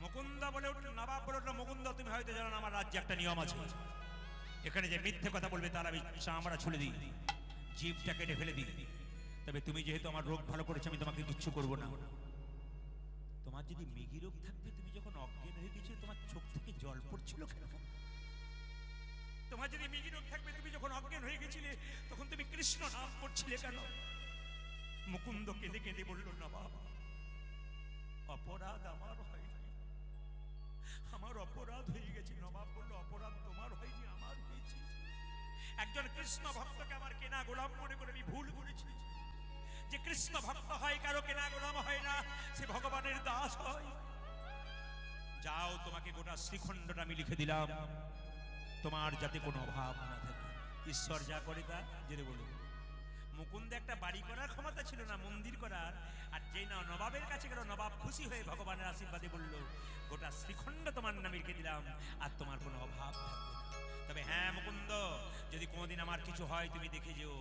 মুকুন্দ বলে উঠল, নবাব বলে উঠল, মুকুন্দ তুমি হয়তো জানো না, আমার রাজ্যে একটা নিয়ম আছে, এখানে যে মিথ্যে কথা বলবে তার আমি চামড়া ছুলে দিই, জিভটা কেটে ফেলে দিই। তবে তুমি যেহেতু আমার রোগ ভালো করেছো, আমি তোমাকে কিচ্ছু করবো না। তোমার যদি মৃগী রোগ থাকবে, তুমি যখন অজ্ঞান হয়ে গেছিলে তোমার চোখ থেকে জল পড়ছিল কেন? তোমার যদি মৃগী রোগ থাকবে, তুমি যখন অজ্ঞান হয়ে গেছিলে তখন তুমি কৃষ্ণ নাম করছিলে কেন? মুকুন্দ কেঁদে কেঁদে বলল, নবাব, অপরাধ আমার হয়নি, আমার অপরাধ হয়ে গেছে। নবাব বলল, অপরাধ তোমার হয়নি, আমার হয়েছে। একজন কৃষ্ণ ভক্তকে আমার কেনা গোলাম মনে করে আমি ভুল করেছি। যে কৃষ্ণ ভক্ত হয়, কারো কেনা গোলাম হয় না, সে ভগবানের দাস হয়। যাও, তোমাকে গোটা শ্রীখণ্ডটা আমি লিখে দিলাম, তোমার যাতে কোনো অভাব না থাকে। ঈশ্বর যা করে তা জেনে বলুন। মুকুন্দ একটা বাড়ি করার ক্ষমতা ছিল না, মন্দির করার। আর যেই না নবাবের কাছে গেল, নবাব খুশি হয়ে ভগবানের আশীর্বাদে বলল, গোটা শ্রীখণ্ড তোমার নামে লিখে দিলাম, আর তোমার কোনো অভাব থাকবে না। তবে হ্যাঁ মুকুন্দ, যদি কোনোদিন আমার কিছু হয় তুমি দেখে যেও।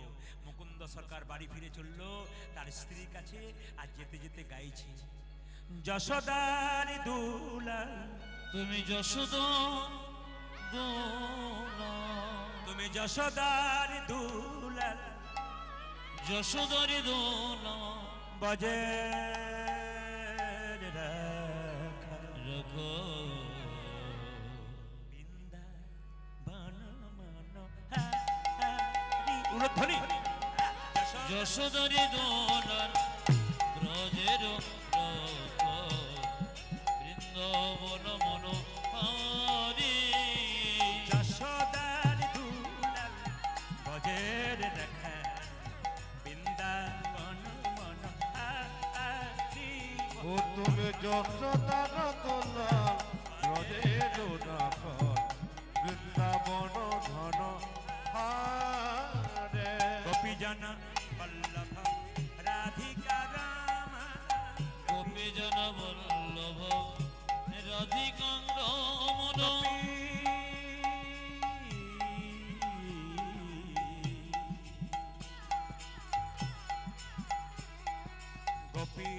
মুকুন্দ সরকার বাড়ি ফিরে চললো তার স্ত্রীর কাছে, আর যেতে যেতে গাইছে, যশোদার দুলাল তুমি যশোদা দোলা, তুমি যশোদার দুলাল যশোদারি দোলা বজে রাখা রাখো। বৃন্দাবন মনোহারি। উলধ্বনি। যশোদারি দোলার ব্রজের রথ, বৃন্দাবন মনোহারি। যশোদার দুলাল বজের রাখা, বৃন্দাবন মনোহারি। ও তুমি যশোদার দোলাল ব্রজের রাখাল, বৃন্দাবন ধন হারে। গোপীজন বল্লভ রাধিকা রাম, গোপীজন বল্লভ রাধিকাঙ্গ মন। গোপী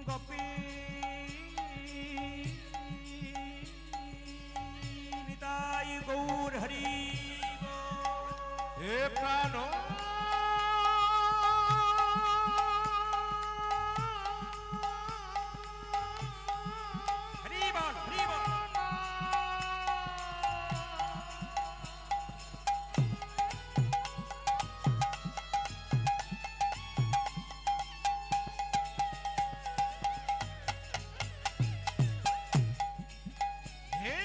গোপী নিতাই গৌর হরি বল। হে প্রাণ হরি বল, হরি বল। হে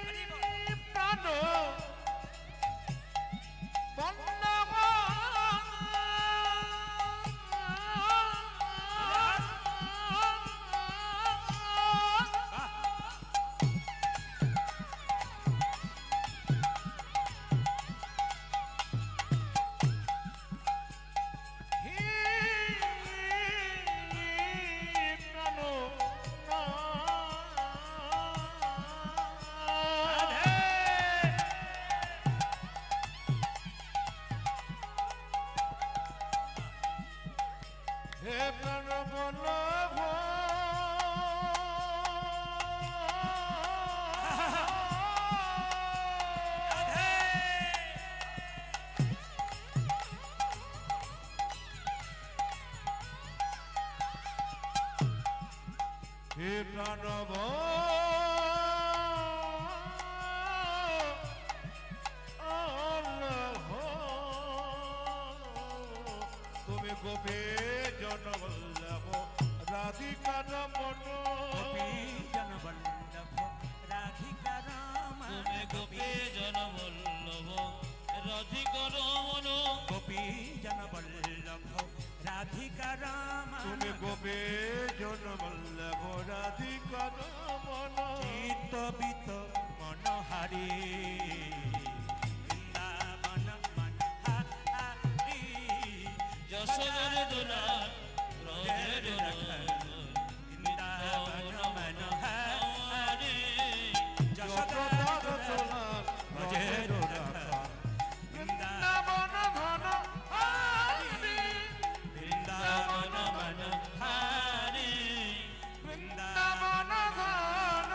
হরি বল। প্রাণ বন্দব বাহ। হে প্রাণ রাধে। হে প্রাণ বল্লভ রাধে। হে প্রাণব তুমি গোপে জনবল্লভ রাধিকা রমন। গোপীজন বল্লভ রাধিকা রাম, তুমি গোপীজন বল্লভ রাধিকার মন। গোপীজন বল্লভ রাধিকা রাম, তুমি গোপে জনবল্লভ রাধিকা রমন। চিত্ত বিত মনোহারি, বৃন্দাবন মনোহারি। যশোদার দোলার ব্রজের রথ, বৃন্দাবন মনোহারি। যশোদার দোলাল ব্রজের রাখা, বৃন্দাবন ধন হারি। বৃন্দাবন মনোহারি, বৃন্দাবন ধন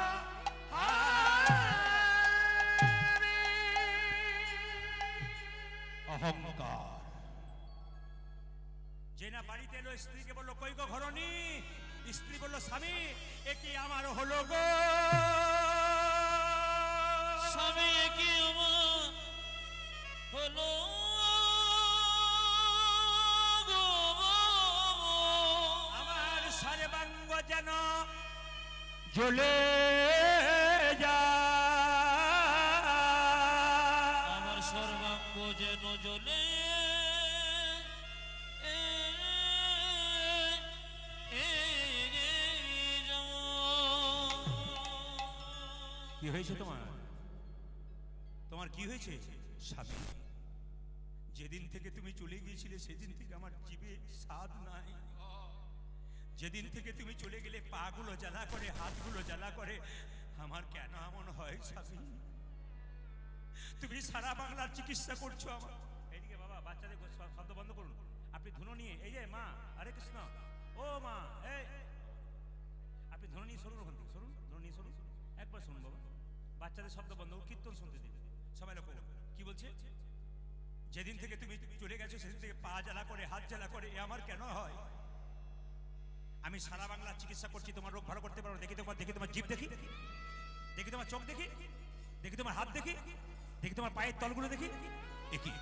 হারি। অহংকার। যে না বাড়িতে এলো, স্ত্রীকে বললো, কই গো ঘরণী? স্ত্রী বললো, স্বামী এ কি আমার হলো গো? স্বামী কি আমার হলো যেন জ্বলে আমার সর্বাঙ্গ যেন জ্বলে কি হয়েছে তোমার? তোমার কি হয়েছে? স্বামী, যেদিন থেকে তুমি চলে গিয়েছিলে সেদিন থেকে আমার জিভে স্বাদ নাই। যেদিন থেকে তুমি চলে গেলে পাগুলো জ্বালা করে, হাতগুলো জ্বালা করে। আমার কেন এমন হয় স্বামী? তুমি সারা বাংলার চিকিৎসা করছো আমার। এইদিকে বাবা, বাচ্চাদের শব্দ বন্ধ করুন। আপনি ধুনো নিয়ে, এই যে মা, আরে কৃষ্ণ, ও মা, এই আপনি ধুনো নিয়ে সরুন, ওখান থেকে সরুন, ধুনো নিয়ে সরুন, একবার শুনুন বাবা। বাচ্চাদের শব্দ বন্ধ, কীর্তন শুনতে দিন। সবাই লক্ষ্য করুন কি বলছে। যেদিন থেকে তুমি চলে গেছো সেদিন থেকে পা জ্বালা করে, হাত জ্বালা করে। এ আমার কেন হয়? আমি সারা বাংলা চিকিৎসা করছি, তোমার রোগ ভালো করতে পারো। দেখি তোমার জিভ দেখি, দেখি তোমার চোখ দেখি, দেখি তোমার হাত দেখি, দেখি তোমার পায়ের তলগুলো দেখি। একই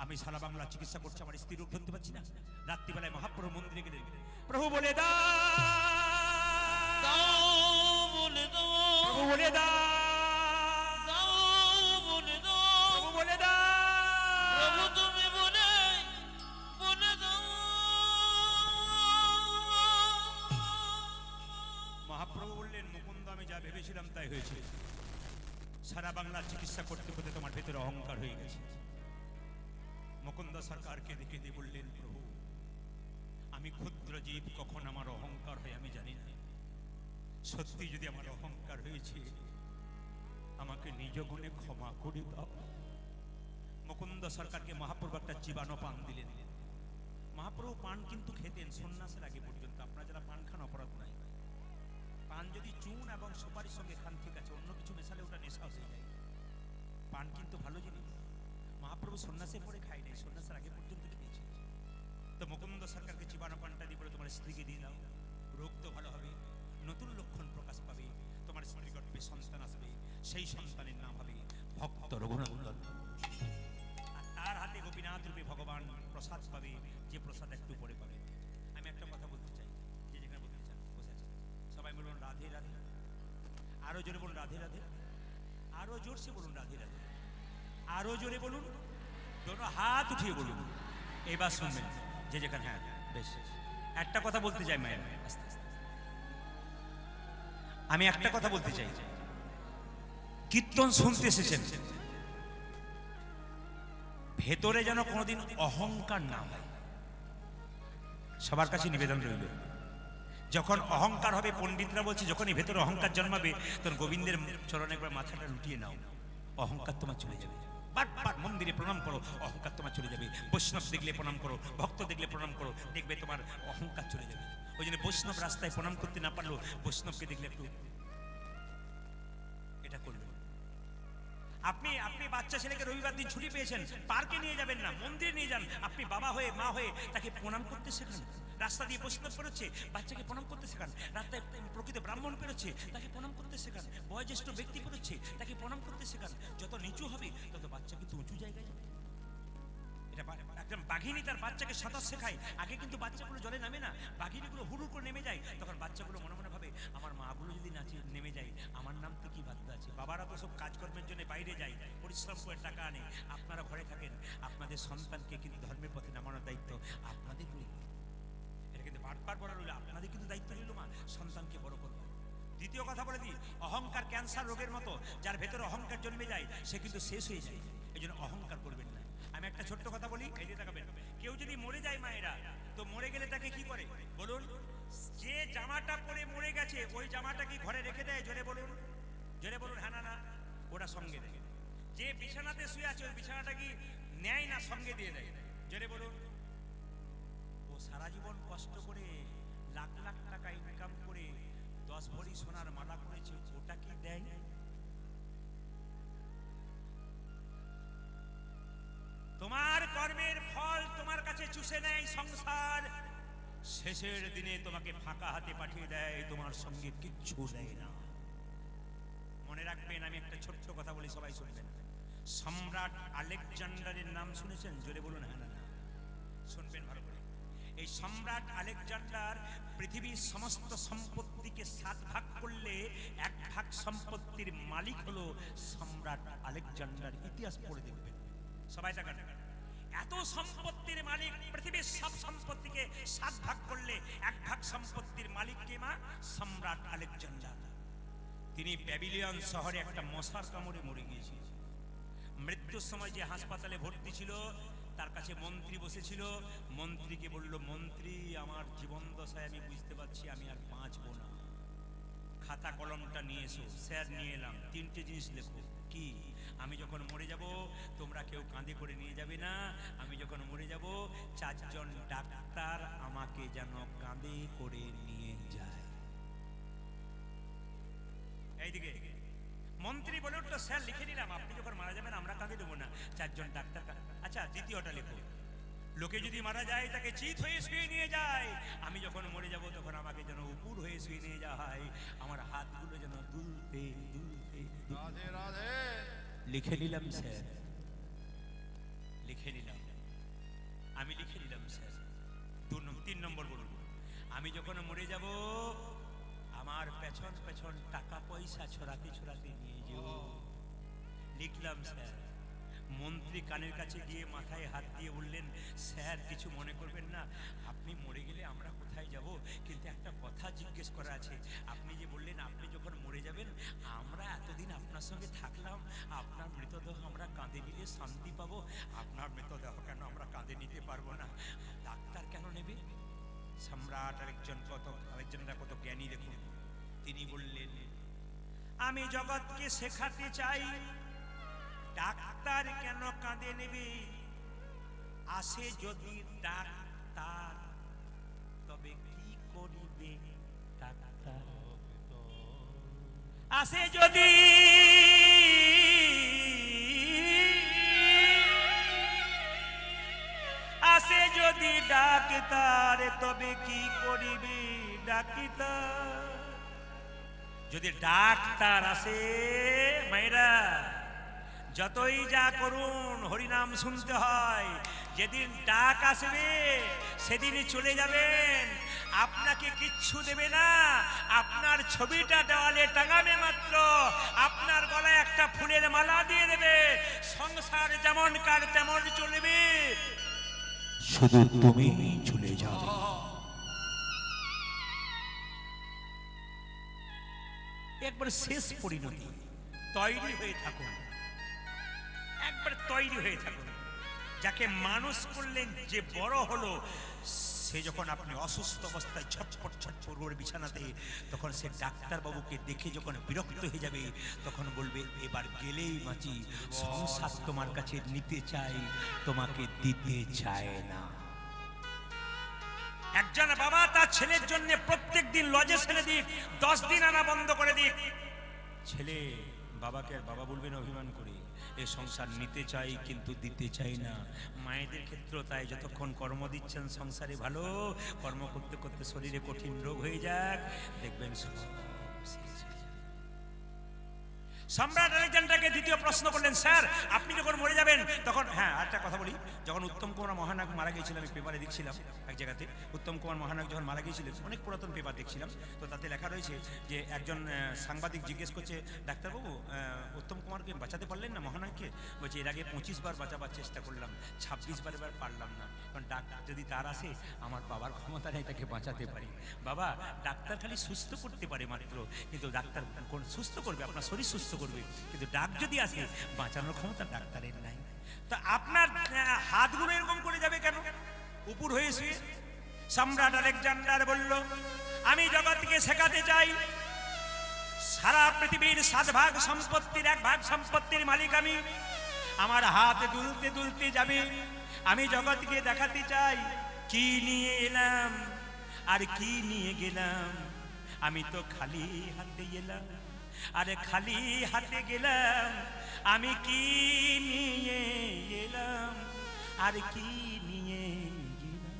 আমি সারা বাংলা চিকিৎসা করছি, আমার স্ত্রী রোগ ধরতে পারছি না। রাত্রিবেলায় মহাপ্রভু মন্দিরে গেলেন, প্রভু বলে দাও বলে দাও, প্রভু বলে দাও বলে দাও, প্রভু বলে প্রভু তুমি বলে দাও। মহাপ্রভু বললেন, মুকুন্দ, আমি যা ভেবেছিলাম তাই হয়েছে। সারা বাংলা চিকিৎসা করতে করতে তোমার ভেতরে অহংকার হয়ে গেছে। মুকুন্দ সরকারকে দেখে দিয়ে বললেন, প্রভু, আমি ক্ষুদ্র জীব, কখন আমার অহংকার হয় আমি জানি না। সত্যি যদি আমার অহংকার হয়েছে, আমাকে নিজ গুণে ক্ষমা করে দাও। মুকুন্দ সরকারকে মহাপ্রভু একটা জীবাণু পান দিলেন। মহাপ্রভু পান কিন্তু খেতেন সন্ন্যাসের আগে পর্যন্ত। আপনারা যারা পান খান অপরাধ নাই। পান যদি চুন এবং সুপারির সঙ্গে খান ঠিক আছে, অন্য কিছু মেশালে ওটা নেশা হয়ে যায়। পান কিন্তু ভালো জিনিস। মহাপ্রভু সন্ন্যাসের পরে খাই নাই, সন্ন্যাসের আগে পর্যন্ত খেয়েছে। তো মুকুন্দ সরকারকে জীবাণু পানটা দিয়ে বলে, তোমার স্ত্রীকে দিয়ে দাও, রোগ তো ভালো হবে, নতুন লক্ষণ প্রকাশ পাবে, তোমার স্ত্রীর গর্ভে সন্তান আসবে, সেই সন্তানের নাম হবে ভক্ত রঘুনন্দন। আর তার হাতে গোপীনাথ রূপে ভগবান প্রসাদ পাবে, যে প্রসাদ একটু পরে পাবে। আমি একটা কথা বলতে চাই, যে যেখানে বলতে চান বসে আছেন, সবাই বলুন রাধে রাধে। আরো জোরে বলুন রাধে রাধে, আরো জোরসে বলুন রাধে রাধে, আরো জোরে বলুন, দোনো হাত উঠিয়ে বলুন। এবার শুনবেন যে যেখানে। হ্যাঁ বেশ, একটা কথা বলতে চাই মায়ের, আস্তে আস্তে। আমি একটা কথা বলতে চাই, কীর্তন শুনতে এসেছেন, ভেতরে যেন কোনোদিন অহংকার না হয়। সবার কাছে নিবেদন রইল, যখন অহংকার হবে, পণ্ডিতরা বলছে যখনই ভেতরে অহংকার জন্মাবে, তখন গোবিন্দের চরণে একবার মাথাটা লুটিয়ে নাও, অহংকার তোমার চলে যাবে। বারবার মন্দিরে প্রণাম করো, অহংকার তোমার চলে যাবে। বৈষ্ণব দেখলে প্রণাম করো, ভক্ত দেখলে প্রণাম করো, দেখবে তোমার অহংকার চলে যাবে। ওই জন্য বৈষ্ণব রাস্তায় প্রণাম করতে না পারলেও বৈষ্ণবকে দেখলে একটু এটা করবেন। আপনি বাচ্চা ছেলেকে রবিবার দিন ছুটি পেয়েছেন, পার্কে নিয়ে যাবেন না, মন্দিরে নিয়ে যান। আপনি বাবা হয়ে, মা হয়ে তাকে প্রণাম করতে শেখান। রাস্তা দিয়ে বৈষ্ণব পেরোচ্ছে, বাচ্চাকে প্রণাম করতে শেখান। রাস্তায় প্রকৃত ব্রাহ্মণ পেরোচ্ছে, তাকে প্রণাম করতে শেখান। বয়োজ্যেষ্ঠ ব্যক্তি পেরোচ্ছে, তাকে প্রণাম করতে শেখান। যত নিচু হবে তত বাচ্চা কিন্তু উঁচু জায়গায় যাবে। এটা একদম বাঘিনী তার বাচ্চাকে সাঁতার শেখায়, আগে কিন্তু বাচ্চাগুলো জলে নামে না, বাঘিনীগুলো হুড়ু করে নেমে যায়। তখন বাচ্চাগুলো মনে মনে ভাবে, আমার মাগুলো যদি নাচে নেমে যায়, আমার নাম তো কি ভাগ্য আছে। বাবারা তো সব কাজকর্মের জন্য বাইরে যায়, পরিশ্রম করে টাকা আনে, আপনারা ঘরে থাকেন। আপনাদের সন্তানকে কিন্তু ধর্মের পথে নামানোর দায়িত্ব আপনাদের রইল। এটা কিন্তু বারবার বলা রইল, আপনাদের কিন্তু দায়িত্ব রইল মা, সন্তানকে বড় করবো। দ্বিতীয় কথা বলে দিই, অহংকার ক্যান্সার রোগের মতো, যার ভেতরে অহংকার জন্মে যায় সে কিন্তু শেষ হয়ে যায়। এই জন্য অহংকার করবেন না। আমি একটা ছোট্ট কথা বলি, এই যে তাকাবেন, কেউ যদি মরে যায় মায়েরা, তো মরে গেলে তাকে কি করে বলুন? যে জামাটা পরে মরে গেছে ওই জামাটা কি ঘরে রেখে দেয়? জোরে বলুন, জোরে বলুন। হ্যাঁ না না, ওটা সঙ্গে দেয়। যে বিছানাতে শুয়ে আছে ওই বিছানাটা কি নেয় না সঙ্গে দিয়ে দেয়? জোরে বলুন। ও সারা জীবন কষ্ট করে লাখ লাখ টাকা ইনকাম করে 10 ভরি সোনার মালা করেছে, ওটা কি দেয়? তোমার কর্মের ফল তোমার কাছে চুষে নেয় সংসার, শেষের দিনে তোমাকে ফাঁকা হাতে পাঠিয়ে দেয়, তোমার সঙ্গে কিচ্ছু দেয় না। মনে রাখবেন, আমি একটা ছোট্ট কথা বলি, সবাই শুনবেন। সম্রাট আলেকজান্ডারের নাম শুনেছেন? জোরে বলুন হ্যাঁ না না। শুনবেন ভালো করে। এই সম্রাট আলেকজান্ডার পৃথিবীর সমস্ত সম্পত্তিকে 7 ভাগ করলে 1 ভাগ সম্পত্তির মালিক হলো সম্রাট আলেকজান্ডার। ইতিহাস পড়ে দেখবেন সবাই টাকা এত সম্পত্তির মালিক, পৃথিবীর সব সম্পত্তিকে 7 ভাগ করলে 1 ভাগ সম্পত্তির মালিক কে মা? সম্রাট আলেকজান্ডার। তিনি ব্যাবিলিয়ন শহরে একটা মশার কামড়ে মরে গিয়েছিল। মৃত্যুর সময় যে হাসপাতালে ভর্তি ছিল তার কাছে মন্ত্রী বসেছিল। মন্ত্রীকে বলল, মন্ত্রী আমার জীবন দশায় আমি বুঝতে পারছি আমি আর বাঁচবো না, খাতা কলমটা নিয়ে এসো। স্যার নিয়ে এলাম। 3টে জিনিস লেখো। কি? আমি যখন মরে যাব তোমরা কেউ কাঁধে করে নিয়ে যাবে না। আমি যখন মরে যাব 4 জন ডাক্তার আমাকে যেন কাঁধে করে নিয়ে যায়। এইদিকে মন্ত্রী বলে উঠলো, স্যার লিখে নিলাম, আপনি যখন মারা যাবেন আমরা কাঁধে দেবো না, 4 জন ডাক্তার। আচ্ছা দ্বিতীয়টা লেখো, লোকে যদি মারা যায় তাকে চিত হয়ে শুয়ে নিয়ে যায়, আমি যখন মরে যাব তখন আমাকে যেন উপর হয়ে শুয়ে নিয়ে যাওয়া হয়, আমার হাতগুলো যেন দুলতে দুলতে। রাধে রাধে। লিখে নিলাম স্যার, লিখে নিলাম, আমি লিখে নিলাম স্যার। 3 নম্বর বলুন, আমি যখন মরে যাব আমার পেছন পেছন টাকা পয়সা ছড়াতে ছড়াতে নিয়ে যেও। লিখলাম স্যার। মন্ত্রী কানের কাছে গিয়ে মাথায় হাত দিয়ে বললেন, স্যার কিছু মনে করবেন না, আপনি মরে গেলে আমরা কোথায় যাব, কিন্তু একটা কথা জিজ্ঞেস করা আছে। আপনি যে বললেন আপনি যখন মরে যাবেন আমরা এতদিন আপনার সঙ্গে থাকলাম, আপনার মৃতদেহ আমরা কাঁধে নিলে শান্তি পাবো, আপনার মৃতদেহ কেন আমরা কাঁধে নিতে পারবো না? ডাক্তার কেন নেবে? সম্রাট আলেকজান্ডার কত জ্ঞানী দেখুন। তিনি বললেন, আমি জগৎকে শেখাতে চাই ডাক্তার কেন কাঁধে নেবে। আসে যদি ডাক্তার তবে কি করিবে ডাক্তার? আসে যদি ডাক্তার তবে কি করিবে ডাক্তার? যদি ডাক্তার আসে মায়েরা যতই যা করুন হরিনাম শুনতে হয়। যেদিন ডাক আসবে সেদিনই চলে যাবেন, আপনাকে কিচ্ছু দেবে না, আপনার ছবিটা দেওয়ালে টাঙাবে মাত্র, আপনার গলায় একটা ফুলের মালা দিয়ে দেবে, সংসার যেমন কার তেমন চলবে, শুধু তুমি চলে যাবে। একবার শেষ পরিণতি, তৈরি হয়ে থাকুন, একবার তৈরি হয়ে থাকুন। যাকে মানুষ করলেন, যে বড় হলো, সে যখন আপনি অসুস্থ অবস্থায় ছটফট ছটফট করে বিছানাতে, তখন সে ডাক্তার বাবুকে দেখে যখন বিরক্ত হয়ে যাবে তখন বলবে, এবার গেলেই বাঁচি, সংসার তোমার কাছে নিতে চাই, তোমাকে দিতে চায় না। একজন বাবা তার ছেলের জন্য প্রত্যেক দিন লজে ছেড়ে দিক, 10 দিন আনা বন্ধ করে দিক, ছেলে বাবাকে আর বাবা বলবেন অভিমান করে, এ সংসার নিতে চাই কিন্তু দিতে চাই না। মায়েদের ক্ষেত্রেও তাই, যতক্ষণ কর্ম দিচ্ছেন সংসারে ভালো, কর্ম করতে করতে শরীরে কঠিন রোগ হয়ে যাক, দেখবেন সব শেষ হয়ে যাবে। সম্রাট আলেকজান্ডারকে দ্বিতীয় প্রশ্ন করলেন, স্যার আপনি যখন মরে যাবেন তখন, হ্যাঁ একটা কথা বলি, যখন উত্তম কুমার মহানায়ক মারা গিয়েছিলেন, আমি পেপারে দেখছিলাম এক জায়গাতে, উত্তম কুমার মহানায়ক যখন মারা গিয়েছিলেন, অনেক পুরাতন পেপার দেখছিলাম, তো তাতে লেখা রয়েছে যে একজন সাংবাদিক জিজ্ঞেস করছে, ডাক্তারবাবু উত্তম কুমারকে বাঁচাতে পারলেন না মহানায়ককে? বলছে, এর আগে 25 বার বাঁচাবার চেষ্টা করলাম, 26 বার এবার পারলাম না, কারণ ডাক্তার যদি তার আসে আমার বাবার ক্ষমতা নেই তাকে বাঁচাতে পারি। বাবা ডাক্তার খালি সুস্থ করতে পারে মাত্র, কিন্তু ডাক্তার কোন সুস্থ করবে? আপনার শরীর সুস্থ করবে, কিন্তু ডাক যদি আসে বাঁচানোর ক্ষমতা ডাক্তারের নাই। তো আপনার হাতগুলো এরকম করে যাবে কেন উপর হয়ে শুয়ে? সম্রাট আলেকজান্ডার বলল, আমি জগৎকে শেখাতে চাই সারা পৃথিবীর 7 ভাগ সম্পত্তির 1 ভাগ সম্পত্তির মালিক আমি। আমার হাত দুলতে দুলতে যাবে, আমি জগৎকে দেখাতে চাই কি নিয়ে এলাম আর কি নিয়ে গেলাম। আমি তো খালি হাতে এলাম, আরে খালি হাতে গেলাম, আমি কি নিয়ে এলাম আর কি নিয়ে গেলাম।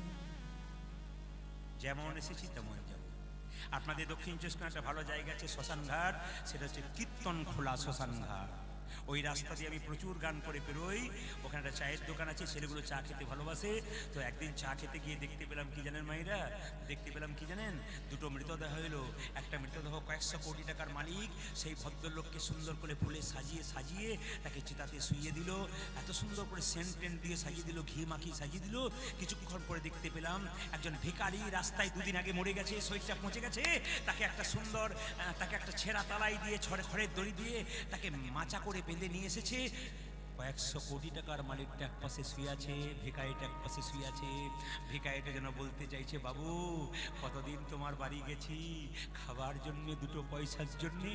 যেমন এসেছি তেমন যাব। আপনাদের দক্ষিণ চব্বিশ পরগনায় একটা ভালো জায়গা আছে শ্মশান ঘাট, সেটা হচ্ছে কীর্তন খোলা শ্মশান ঘাট। ওই রাস্তা দিয়ে আমি প্রচুর গান করে বেরোই। ওখানে একটা চায়ের দোকান আছে, ছেলেগুলো চা খেতে ভালোবাসে। তো একদিন চা খেতে গিয়ে দেখতে পেলাম কি জানেন মাইরা, দেখতে পেলাম কি জানেন, দুটো মৃতদেহ হলো। একটা মৃতদেহ কয়েকশো কোটি টাকার মালিক, সেই ভদ্রলোককে সুন্দর করে ফুলে সাজিয়ে সাজিয়ে তাকে চিতাতে শুইয়ে দিল, এত সুন্দর করে সেন্ট টেন্ট দিয়ে সাজিয়ে দিল, ঘি মাখিয়ে সাজিয়ে দিল। কিছুক্ষণ পরে দেখতে পেলাম একজন ভিখারি রাস্তায় দুদিন আগে মরে গেছে, শরীরটা পচে গেছে, তাকে একটা সুন্দর তাকে একটা ছেঁড়া তালাই দিয়ে খড়ের দড়ি দিয়ে তাকে মাচা করে বেঁধে নিয়ে এসেছে। কয়েকশো কোটি টাকার মালিকটা এক পাশে শুয়ে আছে, ভিখারিটা এক পাশে শুয়ে আছে। ভিখারিটা যেন বলতে চাইছে, বাবু কতদিন তোমার বাড়ি গেছি, খাবার জন্য দুটো পয়সার জন্যে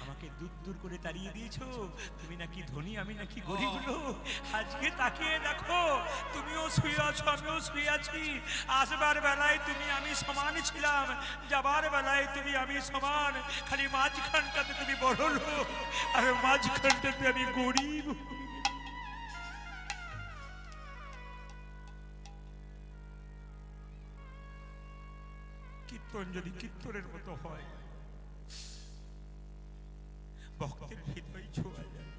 আমাকে দূর দূর করে তাড়িয়ে দিয়েছো। তুমি নাকি ধনী, আমি নাকি গরিব লোক। আজকে তাকিয়ে দেখো, তুমিও শুয়ে আছো, আমিও শুয়ে আছি। আসবার বেলায় তুমি আমি সমান ছিলাম, যাবার বেলায় তুমি আমি সমান। খালি মাঝখানটাতে তুমি বড় লোক, আর মাঝখানটাতে আমি গরিব। কীর্তন যদি কীর্তনের মতো হয়, ভক্তের হৃদয় ছোঁয়া যায়।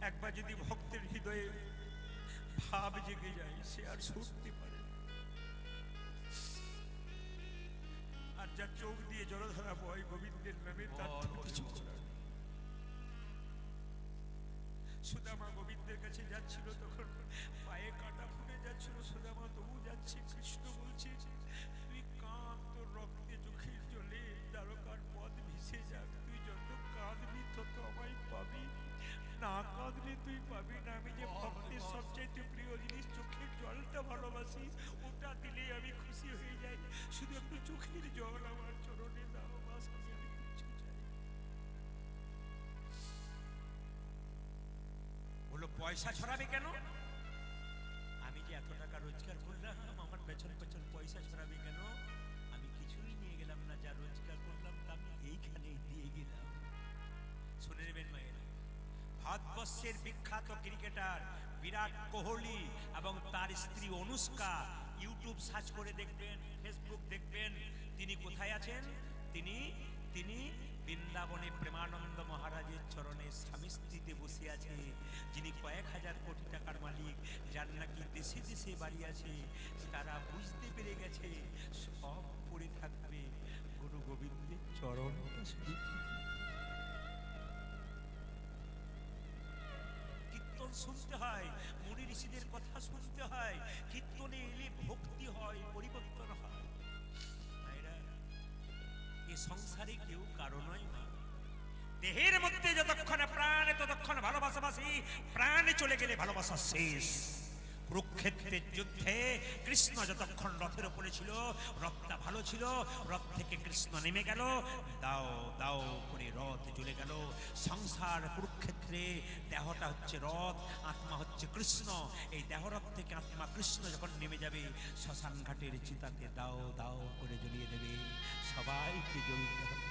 একবার যদি ভক্তের হৃদয়ে ভাব জেগে যায়, সে আর সরতে পারে না। আর যার চোখ দিয়ে জলধারা বয় গোবিন্দের নামে, তার তো কিছু করার নেই। সুদামা গোবিন্দের কাছে যাচ্ছিল, তখন পায়ে কাঁটা ফুটে যাচ্ছিল। সুদামা তবু যাচ্ছে, কৃষ্ণ বলছে, তুই কাঁদ, তোর রক্তে চোখের জলে দ্বারকার পথ ভেসে যাক। তুই যত কাঁদবি তত আমায় পাবি, না কাঁদলে তুই পাবি না। আমি যে ভক্তের সবচাইতে প্রিয় জিনিস চোখের জলটা ভালোবাসি, ওটা দিলেই আমি খুশি হয়ে যাই। শুধু একটু চোখের জল আমার চরণে দাও, বাস, আমি কিছু চাই। বললো পয়সা ছড়াবে কেন? আমি যে এত টাকা রোজগার করলাম, আমার পেছন পেছন পয়সা ছড়াবে কেন? আমি কিছুই নিয়ে গেলাম না, যা রোজগার করলাম তা আমি এইখানেই দিয়ে গেলাম। শুনে নেবেন মায়েরা, ভারতবর্ষের বিখ্যাত ক্রিকেটার বিরাট কোহলি এবং তার স্ত্রী অনুষ্কা, ইউটিউব সার্চ করে দেখবেন, ফেসবুক দেখবেন, তিনি কোথায় আছেন? তিনি তিনি বৃন্দাবনে প্রেমানন্দ মহারাজের চরণে স্বামী স্ত্রীতে বসে আছে। যিনি কয়েক হাজার কোটি টাকার মালিক, যার নাকি দেশে দেশে বাড়ি আছে, তারা বুঝতে পেরে গেছে সব পড়ে থাকবে গুরু গোবিন্দের চরণটা শুধু। কীর্তন শুনতে হয়, মুনি ঋষিদের কথা শুনতে হয়। কীর্তনে এলে ভক্তি হয়, পরিবর্তন হয়। এ সংসারে কেউ কারো নয় মা। দেহের মধ্যে যতক্ষণ প্রাণ, ততক্ষণ ভালোবাসাবাসী, প্রাণ চলে গেলে ভালোবাসা শেষ। কুরুক্ষেত্রের যুদ্ধে কৃষ্ণ যতক্ষণ রথের উপরে ছিল, রথটা ভালো ছিল, রথ থেকে কৃষ্ণ নেমে গেল, দাও দাও করে রথ জ্বলে গেল। সংসার কুরুক্ষেত্রে দেহটা হচ্ছে রথ, আত্মা হচ্ছে কৃষ্ণ। এই দেহরথ থেকে আত্মা কৃষ্ণ যখন নেমে যাবে, শ্মশান ঘাটের চিতাতে দাও দাও করে জ্বলিয়ে দেবে। সবাইকে জ্বলতে হবে।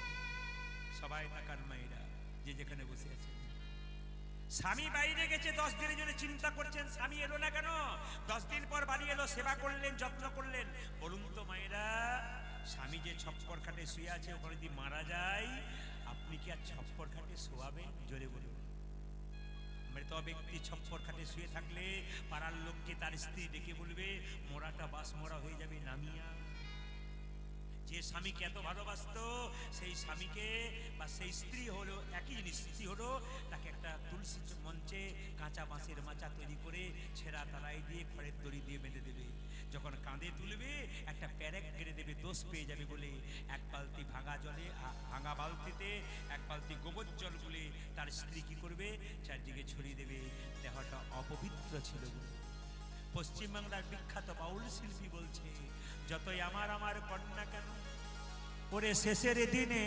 সবাই টাকার মায়েরা যে যেখানে বসে আছে, স্বামী বাইরে গেছে 10 দিনের জন্য, চিন্তা করছেন স্বামী এলো না কেন। 10 দিন পর বাড়ি এলো, সেবা করলেন, যত্ন করলেন। বলুন তো মায়েরা, স্বামী যে ছপ্পর খাটে শুয়ে আছে, ওখানে যদি মারা যায়, আপনি কি আর ছপ্পর খাটে শোয়াবেন? জোরে বলুন। মৃত ব্যক্তি ছপ্পর খাটে শুয়ে থাকলে পাড়ার লোককে তার স্ত্রী ডেকে বলবে, মোড়াটা বাস মোড়া হয়ে যাবে, নামিয়া। যে স্বামীকে এত ভালোবাসতো, সেই স্বামীকে বা সেই স্ত্রী হলো একই জিনিস, স্ত্রী হলো তাকে একটা তুলসী মঞ্চে কাঁচা বাঁশের মাচা তৈরি করে ছেঁড়া তালাই দিয়ে খড়ের দড়ি দিয়ে বেঁধে দেবে। যখন কাঁধে তুলবে, একটা প্যারেক কেড়ে দেবে, দোষ পেয়ে যাবে বলে। এক বালতি ভাঙা জলে, ভাঙা বালতিতে এক বালতি গোবর জল গুলে তার স্ত্রী কি করবে, চারদিকে ছড়িয়ে দেবে, দেহটা অপবিত্র ছিল বলে। পশ্চিমবাংলার বিখ্যাত বাউল শিল্পী বলছে, যতই আমার আমার কন্যা কেন, ওরে শেষের দিনে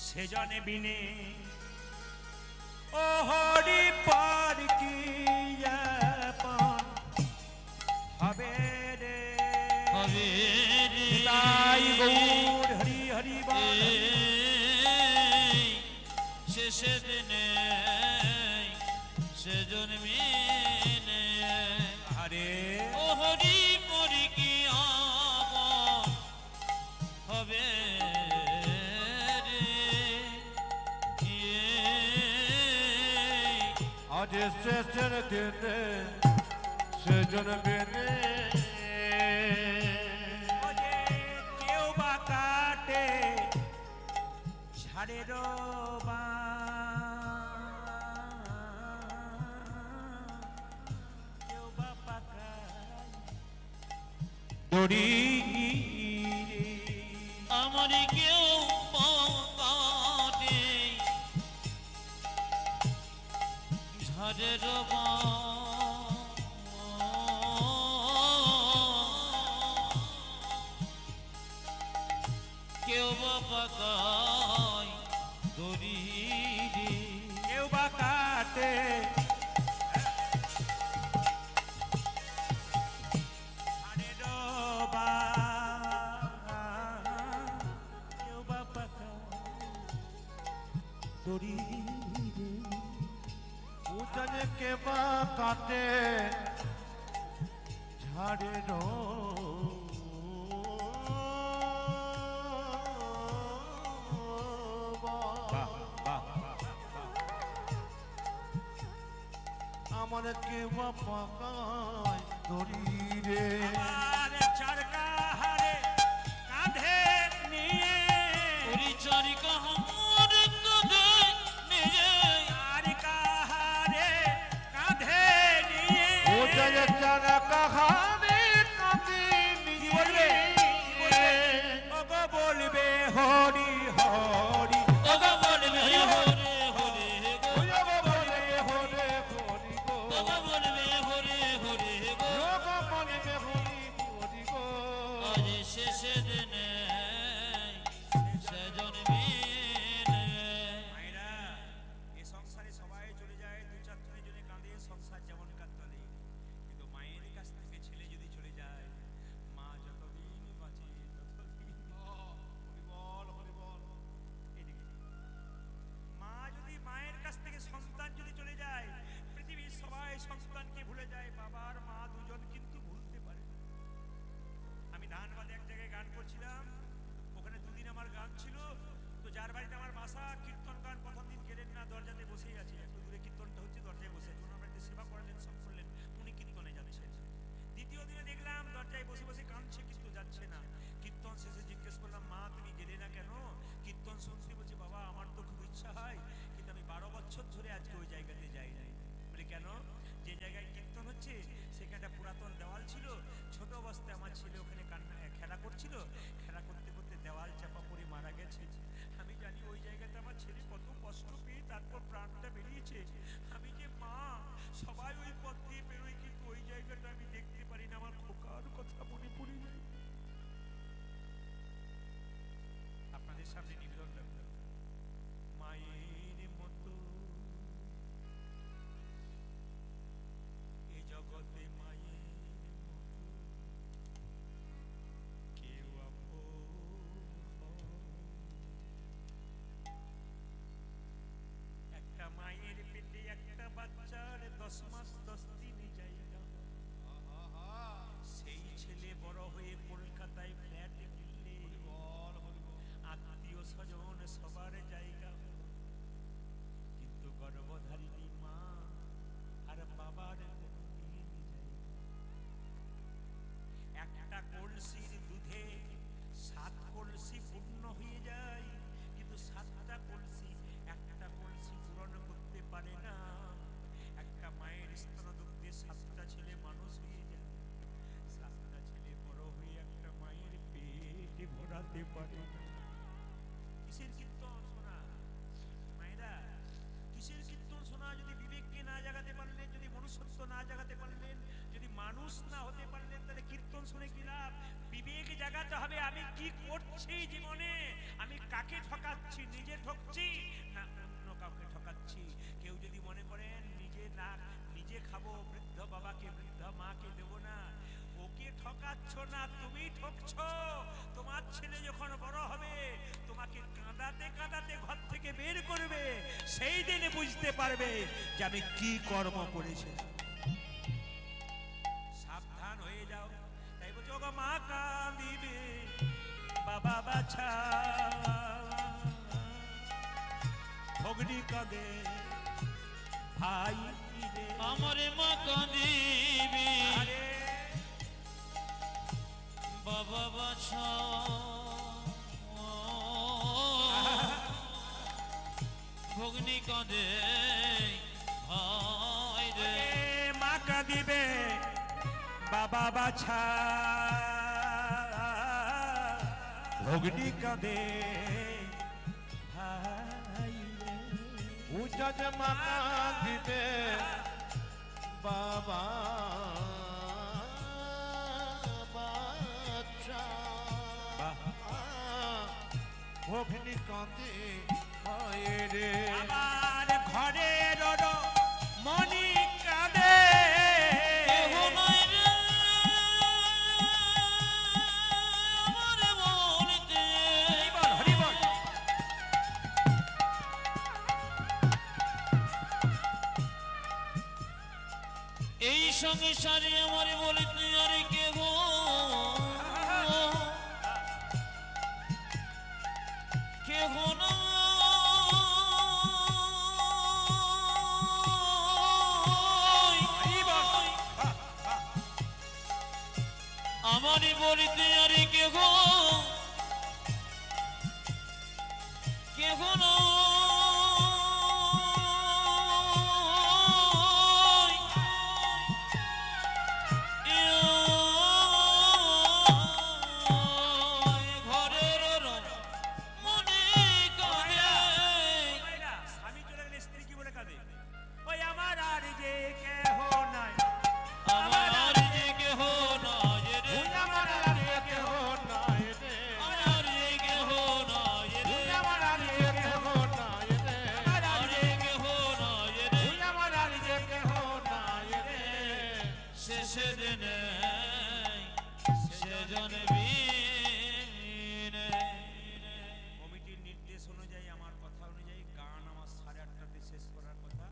সেজনে বিনে ও হরি পার কি আপন হবে রে, হবে রে। তাই গৌর হরি হরি বল। শেষে দিনে সে জন্মে আরে ও হরি পরি কি আপন আজ শেষের দিনে সেজন বেনে ওরে কেউ বা কাটে ঝাড়ের কেউ বা পাকায় দড়ি আমার কেউ পাকাটে ঝড়ের কেউ বা পাকায় দড়ি কেউ বা কাটে ঝাড়ের কেউ বা পাকায় দড়ি উজানে কে বা কাটে ঝাড়ের আমার কে বা পাকায় দড়ি রে আমার চারকা হারে কাঁধে নিয়ে পরিচারিকা আমার কাঁধে নিয়ে চারকা হারে কাঁধে নিয়ে উজানে চারা কাহানে কাঁদে কি বলবে ওগো বলবে হরি হরি ওগো বলবে হরে হরে গো ওগো বলে হরে হরি গো ওগো বলবে হরে হরে গো ওগো বলবে হরি হরি গো আজ শেষে দিনে সেজন বিনে মায়েরা এ সংসারে সবাই চলে যায় দু চার দিনের জন্য কাঁদে সংসার যেমন কাঁদতলে কিন্তু মায়ের কাছ থেকে ছেলে যদি চলে যায় মা যতদিন বাঁচে ততদিন হরিবল হরিবল এদিকে মা যদি মায়ের কাছ থেকে সন্তান যদি চলে যায় পৃথিবীর সবাই সন্তানকে ভুলে যায় বাবা আর মা দুজন কিন্তু ভুলতে পারে না। আমি ধানবাদে এক জায়গায় গান করছিলাম ওখানে দুদিন আমার গান ছিল তো যার বাড়িতে আমার বাসা কীর্তন গান প্রথম দিন গেলেন না দরজাতে বসেই আছে একটু দূরে কীর্তনটা হচ্ছে দরজায় বসে ওনার বাড়িতে সেবা করালেন সব করলেন উনি কীর্তনে যাচ্ছেন দ্বিতীয় দিনে দেখলাম দরজায় বসে বসে কাঁদছে কিন্তু যাচ্ছে না কীর্তন শেষে জিজ্ঞেস করলাম মা তুমি গেলে না কেন কীর্তন শুনতে বলছি বাবা আমার তো খুব ইচ্ছা হয় কিন্তু আমি 12 বছর ধরে আজকে ওই জায়গাতে যাই নাই বলে কেন যে জায়গায় কীর্তন হচ্ছে সেখানে একটা পুরাতন দেওয়াল ছিল ছোট অবস্থায় আমার ছেলে ওখানে খেলা করছিল খেলা করতে করতে দেওয়াল চাপা পড়ে মারা গেছে আমি জানি ওই জায়গাতে আমার ছেলে কত কষ্ট পেয়ে তারপর প্রাণটা বেরিয়েছে আমি যে মা সবাই ওই পথ দিয়ে বেরোয় কিন্তু ওই জায়গাটা আমি দেখতে পারি না আমার খোকার কথা মনে পড়ে যায় আপনাদের সামনে নিবেদন রাখলাম মায়ের মতো এ জগতে মায়ের মতো কেউ আপন হয়। একটা মায়ের পেটে একটা বাচ্চার 10 মাস 10 দিন জায়গা সেই ছেলে বড় হয়ে কলকাতায় ফ্ল্যাটে কিনলে আত্মীয় স্বজন সবার জায়গা কিন্তু গর্ভধারিণী মা আর বাবার কোনোদিন জায়গা একটা কলসির দুধে 7 কলসি পূর্ণ হয়ে যায় কিন্তু 7টা কলসি একটা কলসি পূরণ করতে পারে না একটা মায়ের স্তনদুগ্ধে 7টা ছেলে মানুষ হয়ে যায় 7টা ছেলে বড় হয়ে একটা মায়ের পেটে ভরাতে পারে না কিসের কীর্তন শোনা মায়েরা কিসের কীর্তন শোনা যদি বিবেককে না জাগাতে পারলেন যদি মনুষ্যত্ব না জাগাতে পারলেন যদি মানুষ না হতে পারলেন তাহলে কীর্তন শুনে কি লাভ বিবেক জাগাতে হবে আমি কি করছি জীবনে আমি কাকে ঠকাচ্ছি নিজে ঠকছি না অন্য কাউকে ঠকাচ্ছি কেউ যদি মনে করেন নিজে খাবো বৃদ্ধ বাবাকে বৃদ্ধ মাকে দেবো না ওকে ঠকাচ্ছ না তুমি ঠকছো তোমার ছেলে যখন বড় হবে তোমাকে কাঁদাতে কাঁদাতে ঘর থেকে বের করবে সেই দিনে বুঝতে পারবে যে আমি কি কর্ম করেছি সাবধান হয়ে যাও তাই বলছো গো মা কাঁদিবে বাবা বাছা ভগ্নি কাঁদে ভাই রে। আমার মা কাঁদিবে আরে বাবা বাছা ভগ্নি কাঁদে ভাই রে মা কাঁদিবে বাবা বাছা ভগ্নি কাঁদে ভাই রে। উঁচা যে মাথা দিবে বাবা বাচ্চা অগ্নি কাঁদে হয় রে আমার ঘরের মনি কাঁদে কেহ নাই রে আমারে বলিতে হরিবল হরিবল এই সংসারে আমার বলিতে আর কেহ কেহ নাই। আমারই বলিতে আর কেহ কেহ নাই। ঘরের মনে কাঁদে স্বামী চলে গেলে স্ত্রী কি বলে কাঁদে ওই আমার আর যে কেহ নাই আমার আর যে কেহ নাই রে আমার আর কেহ নাই রে আমার যে কেহ নাই রে আমার আর কেহ নাই রে আর যে কেহ নাই রে আমার আর কেহ নাই রে শেষে দিনে সেজন বিনে কমিটির নির্দেশ অনুযায়ী আমার কথা অনুযায়ী গান আমার 8:30টাতে শেষ করার কথা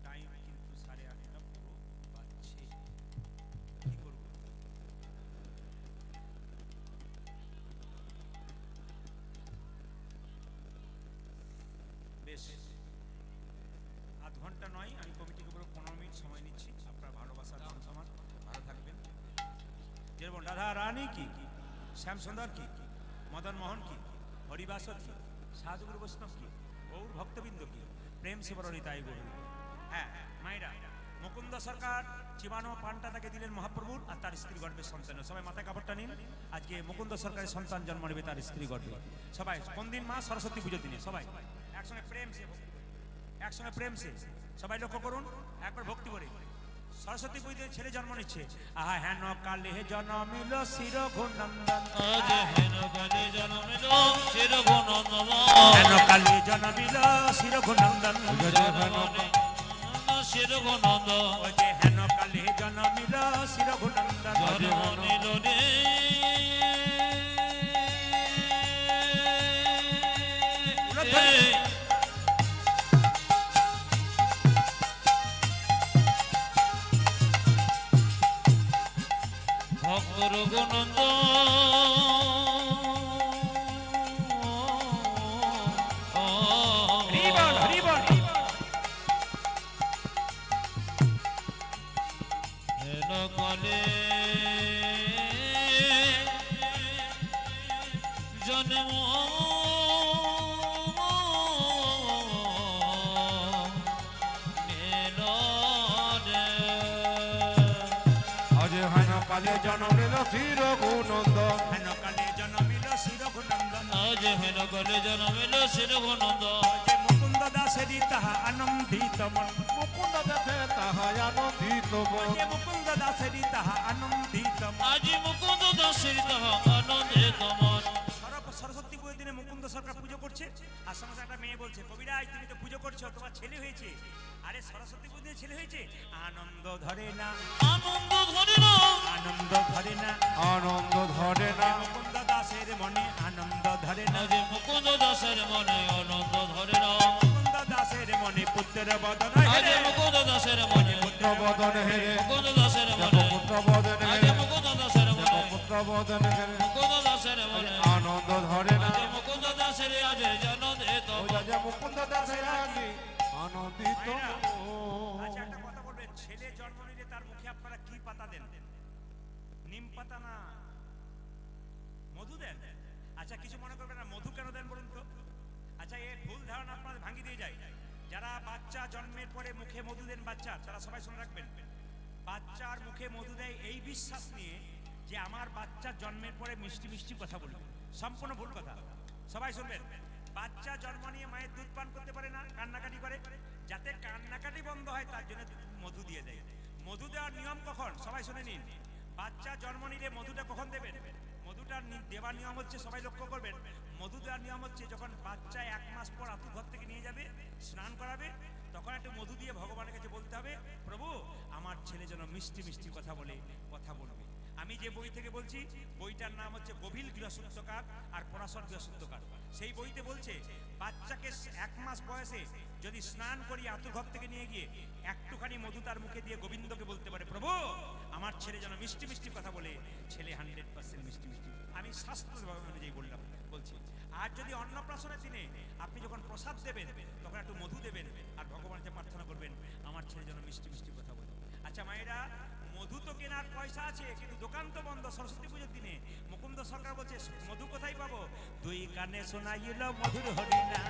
টাইম কিন্তু 8:30 পুরো বাজছে কি করব বেশ আধ ঘন্টা নয় আমি কমিটিকে পুরো 15 মিনিট সময় নিচ্ছি আপনার ভালোবাসার মান সম্মান ভালো থাকবেন যেমন রাধা রানী কি শ্যামসুন্দর কি মদন মোহন কি হরিবাসর কি সাধুগুরু বৈষ্ণব কি গৌর ভক্তবৃন্দ কি প্রেম শিবরণী তাই গৌর হ্যাঁ মায়েরা মুকুন্দ সরকার চিবানো পানটা তাকে দিলেন মহাপ্রভুর আর তার স্ত্রী গর্ভের সন্তান সবাই মাথায় কাপড়টা নিন আজকে মুকুন্দ সরকারের সন্তান জন্ম নেবে তার স্ত্রী গর্ভে সবাই কোন দিন মা সরস্বতী পুজোর দিনে সবাই একসঙ্গে প্রেম সে একসঙ্গে প্রেম সে সবাই লক্ষ্য করুন একবার ভক্তি করে সরস্বতী পুজোতে ছেলে জন্ম নিচ্ছে আহা হেন কালে জন্মিল শির ঘুনন্দন আজ হেন কালে জন্মিল শির ঘনন্দন হেন কালে জন্মিল শির ঘুনন্দন শির ঘনন্দন ওই যে হেন কালে জন্মিল শির ঘুনন্দন জন্মনিল রে ভক্তর গনন্দ হরিবল হরিবল হেন কালে জন্ম নিল রে আজ হেন কালে জন্মিল শির গুনন্দ হেন কালে জন্মিল শির ঘুনন্দন আজ হেন কালে জন্মিল শির ঘনন্দ যে মুকুন্দ দাসেরি তাহা আনন্দিত মন মুকুন্দ দেখে তাহা আনন্দিত মন যে মুকুন্দ দাসেরি তাহা আনন্দিত মন আজি মুকুন্দ দাসের তাহা আনন্দিত মন সরস্বতী পুজোর দিনে মুকুন্দ সরকার পুজো করছে আর সঙ্গে একটা মেয়ে বলছে কবিরাজ তুমি তো পুজো করছো তোমার ছেলে হয়েছে আরে সরস্বতী পুজোর ছেলে হয়েছে আনন্দ ধরে না আনন্দ ধরে না আনন্দ ধরে না আনন্দ ধরে না মুকুন্দ দাসের মনে আনন্দ ধরে না আজি মুকুন্দ দাসের মনে আনন্দ ধরে না মুকুন্দ দাসের মনে পুত্র বদন আজি মুকুন্দ দাসের মনে পুত্র বদন হেরে মুকুন্দ দাসের মনে পুত্র বদন আজি হেরে মুকুন্দ দাসের মনে পুত্র বদন হেরে মুকুন্দ দাসের মনে আনন্দ ধরে না আজি মুকুন্দ দাসের আজ জনদিত মুকুন্দ দাসের আগে আনন্দিত আচ্ছা একটা কথা জন্ম নিলে তার মুখে আপনারা কি পাতা দেন? নিম পাতা না মধু দেন? আচ্ছা কিছু মনে করবেন না, মধু কেন দেন বলুন তো? আচ্ছা এই ভুল ধারণা আপনাদের ভাঙিয়ে দিয়ে যায়। যারা বাচ্চা জন্মের পরে মুখে মধু দেন বাচ্চা, তারা সবাই শুনে রাখবেন, বাচ্চার মুখে মধু দেয় এই বিশ্বাস নিয়ে যে আমার বাচ্চা জন্মের পরে মিষ্টি মিষ্টি কথা বলবে। সম্পূর্ণ ভুল কথা, সবাই শুনবেন। বাচ্চা জন্ম নিয়ে মায়ের দুধ পান করতে পারে না, কান্নাকাটি করে, যাতে কান্নাকাটি বন্ধ হয় তার জন্য মধু দিয়ে দেয়। মধু দেওয়ার নিয়ম কখন সবাই শুনে নিন। বাচ্চা জন্ম নিলে মধুটা কখন দেবেন? মধুটার দেওয়ার নিয়ম হচ্ছে, সবাই লক্ষ্য করবেন, মধু দেওয়ার নিয়ম হচ্ছে যখন বাচ্চা 1 মাস পর আতুর ঘর থেকে নিয়ে যাবে, স্নান করাবে, তখন একটু মধু দিয়ে ভগবানের কাছে বলতে হবে, প্রভু আমার ছেলে যেন মিষ্টি মিষ্টি কথা বলে, কথা বলবে। আমি যে বই থেকে বলছি, বইটার নাম হচ্ছে গভীর গৃহসূত্রকার আর পরাশর গৃহসূত্রকার। সেই বইতে বলছে বাচ্চাকে 1 মাস বয়সে যদি স্নান করি আতুর ঘর থেকে নিয়ে গিয়ে একটুখানি মধু তার মুখে দিয়ে গোবিন্দকে বলতে পারে, প্রভু আমার ছেলে যেন মিষ্টি মিষ্টি কথা বলে, ছেলে 100% মিষ্টি মিষ্টি। আমি শাস্ত্র অনুযায়ী বলছি। আর যদি অন্নপ্রাশনের দিনে আপনি যখন প্রসাদ দেবেন তখন একটু মধু দেবেন আর ভগবানকে প্রার্থনা করবেন আমার ছেলে যেন মিষ্টি মিষ্টি কথা বলে। আচ্ছা মায়েরা, মধু তো কেনার পয়সা আছে কিন্তু দোকান তো বন্ধ সরস্বতী পুজোর দিনে। মুকুন্দ সরকার বলছে মধু কোথায় পাবো? দুই কানে শোনাইল মধুর হরিনা,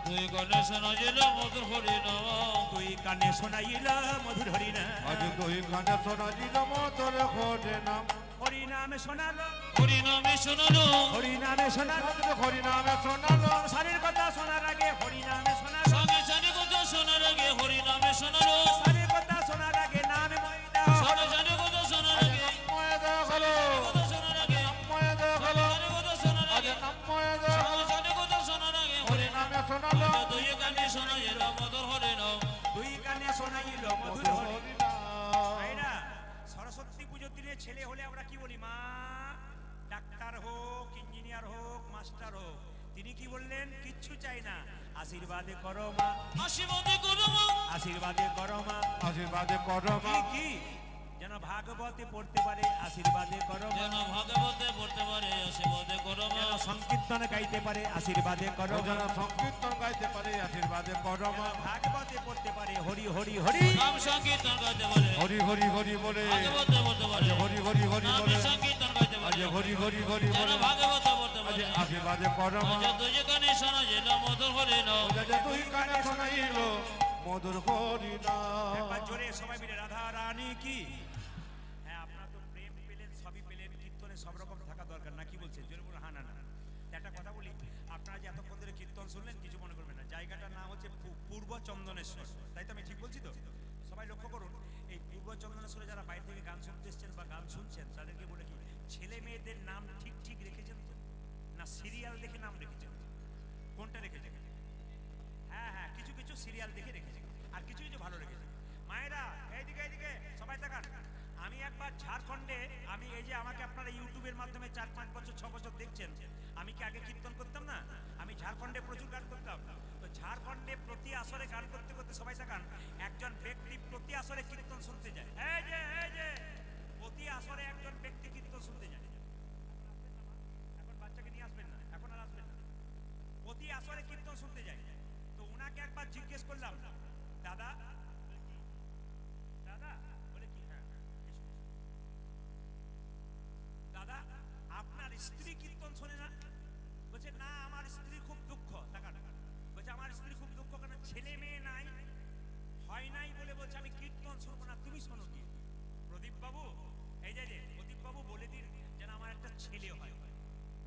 দুই কানে শোনাইল মধুর হরিনাম, দুই কানে শোনাইল মধুর হরিনা, আজ দুই কানে শোনাইল মধুর হরিনাম, হরিনামে শোনালো, হরিনামে শোনালো, হরিনামে শোনালো, হরিনামে শোনালো, সারের কথা শোনার আগে হরিনামে শোনালো, সঙ্গে সারি কথা শোনার আগে হরিনামে শোনালো, সারের কথা শোনার আগে নামে ময়দা, সঙ্গে সারি কথা শোনার আগে, নাময়ে দেখালো, কথা শোনার আগে, নাময়ে দেখালো, সারি কথা শোনার আজ আগে, নাময়ে দেখালো, সঙ্গে সারি কথা শোনার আগে হরিনামে শোনালো, দুই কানে শোনাইল মধুর হরিনাম। দুই কানে শোনাইল মধুর মধুর হরিনা। হরিনাম। ভাইরা, সরস্বতী পুজোর দিনে ছেলে হলে আমরা কি বলি? মা, ডাক্তার হোক, ইঞ্জিনিয়ার হোক, মাস্টার হোক, তিনি কি বললেন? কিচ্ছু চাই না, আশীর্বাদে করো মা, আশীর্বাদে করো মা, আশীর্বাদে করো মা। আশীর্বাদে করো মা, কি কি যেন ভাগবতে পড়তে পারে, আশীর্বাদে করো মা, যেন ভাগবতে পড়তে পারে, আশীর্বাদে করো মা, যেন সংকীর্তন গাইতে পারে, আশীর্বাদে করো মা, যেন সংকীর্তন গাইতে পারে, আশীর্বাদে করো মা, ভাগবতে পড়তে পারে, হরি হরি হরি, নাম সংকীর্তন গাইতে পারে, হরি হরি হরি বলে, ভাগবতে পড়তে পারে, হরি হরি হরি নাম বলে, সংকীর্তন গাইতে আজ পারে, হরি হরি হরি যেন বলে, ভাগবতে পড়তে আজ পারে, আশীর্বাদে করো মা, আজ দুই কানে শোনাইল মধুর হরিনাম। আজ দুই কানে শোনাইল মধুর হরিনাম। একবার জোরে সবাই মিলে রাধা রানী কি। হ্যাঁ, আপনারা তো প্রেম পেলেন, সবই পেলেন, কীর্তনে সব রকম থাকা দরকার না, কি বলছেন? জোরে বলুন হ্যাঁ না না। একটা কথা বলি, আপনারা যে এতক্ষণ ধরে কীর্তন শুনলেন কিছু মনে করবেন না, জায়গাটার নাম হচ্ছে পূর্ব চন্দনেশ্বর, তাই তো? আমি ঠিক বলছি তো? সবাই লক্ষ্য করুন, এই পূর্ব চন্দনেশ্বরে যারা বাইরে থেকে গান শুনতে এসছেন বা গান শুনছেন তাদেরকে বলে কি, ছেলে মেয়েদের নাম ঠিক ঠিক রেখেছেন তো? না সিরিয়াল দেখে নাম রেখেছেন? কোনটা রেখেছেন? হ্যাঁ হ্যাঁ, কিছু কিছু সিরিয়াল দেখে রেখেছে আর কিছু কিছু ভালো রেখেছে। মায়েরা এইদিকে এইদিকে সবাই তাকান। আমি একবার ঝাড়খণ্ডে, আমি এই যে আমাকে আপনারা ইউটিউবের মাধ্যমে 4-5 বছর 6 বছর দেখছেন, আমি কি আগে কীর্তন করতাম না? আমি ঝাড়খণ্ডে প্রচুর গান করতাম। তো ঝাড়খণ্ডে প্রতি আসরে গান করতে করতে সবাই তাকান, একজন ব্যক্তি প্রতি আসরে কীর্তন শুনতে যায়। এই যে প্রতি আসরে একজন ব্যক্তি কীর্তন শুনতে যায়। এখন বাচ্চাকে নিয়ে আসবেন না, এখন আর আসবেন না। প্রতি আসরে কীর্তন শুনতে যায়। তো উনাকে একবার জিজ্ঞেস করলাম, দাদা দাদা বলে কি, হ্যাঁ এসো। দাদা আপনার স্ত্রী কীর্তন শোনে না? বলছে না, আমার স্ত্রী খুব দুঃখ। টাকা বলছে আমার স্ত্রী খুব দুঃখ, কেন? ছেলে মেয়ে নাই, হয় নাই বলে বলছে আমি কীর্তন শুনবো না, তুমি শোনো কি। প্রদীপ বাবু, এই যে প্রদীপ বাবু বলে দিন যেন আমার একটা ছেলে হয়।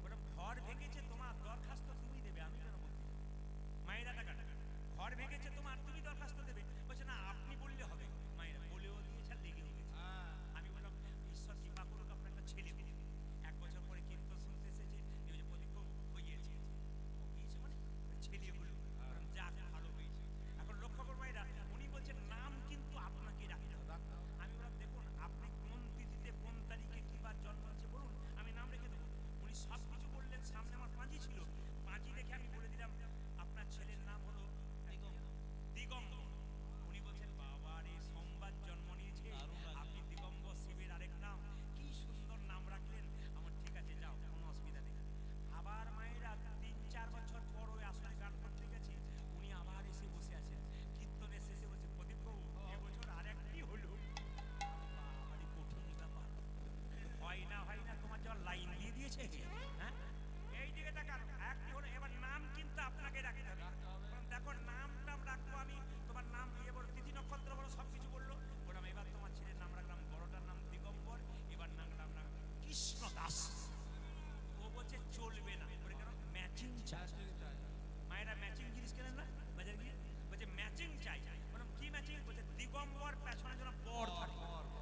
ওরা ঘর ভেঙেছে তোমার, দরখাস্ত তুমি দেবে, আমি কেন বলছি? মায়েরা টাকা ঘর ভেঙেছে তোমার, তুমি দরখাস্ত দেবে। বলছে না আপনি বললে হবে। মায়েরা বলেও দিয়েছে আর লেগেও গেছে। আমি বললাম ঈশ্বর কৃপা করুক আপনার একটা ছেলে হোক। 1 বছর পরে কীর্তন শুনতে এসেছে, এই যে প্রদীপ হয়েছে, হয়েছে মানে ছেলে হলো, যাক ভালো হয়েছে। এখন লক্ষ্য করুন মায়েরা, উনি বলছেন নাম কিন্তু আপনাকে রাখতে হবে। আমি বললাম দেখুন আপনি কোন তিথি পিছিয়ে গিয়ে হ্যাঁ এই দিকে তাকান একটি হলো এবার নাম কিন্তু আপনাকে রাখতে হবে কারণ দেখো নাম টাম রাখবো আমি তোমার নাম দিয়ে বলো তিথি নক্ষত্র বলো সব কিছু বললো বললাম এবার তোমার ছেলের নাম রাখলাম বড়টার নাম দিগম্বর এবার নাম রাখলাম কৃষ্ণ দাস ও বলছে চলবে না বলে কেন ম্যাচিং চাই মায়েরা ম্যাচিং জিনিস কেনেন না বাজার গিয়ে বলছে ম্যাচিং চাই বললাম কি ম্যাচিং বলছে দিগম্বর পেছনে যেন বর থাকে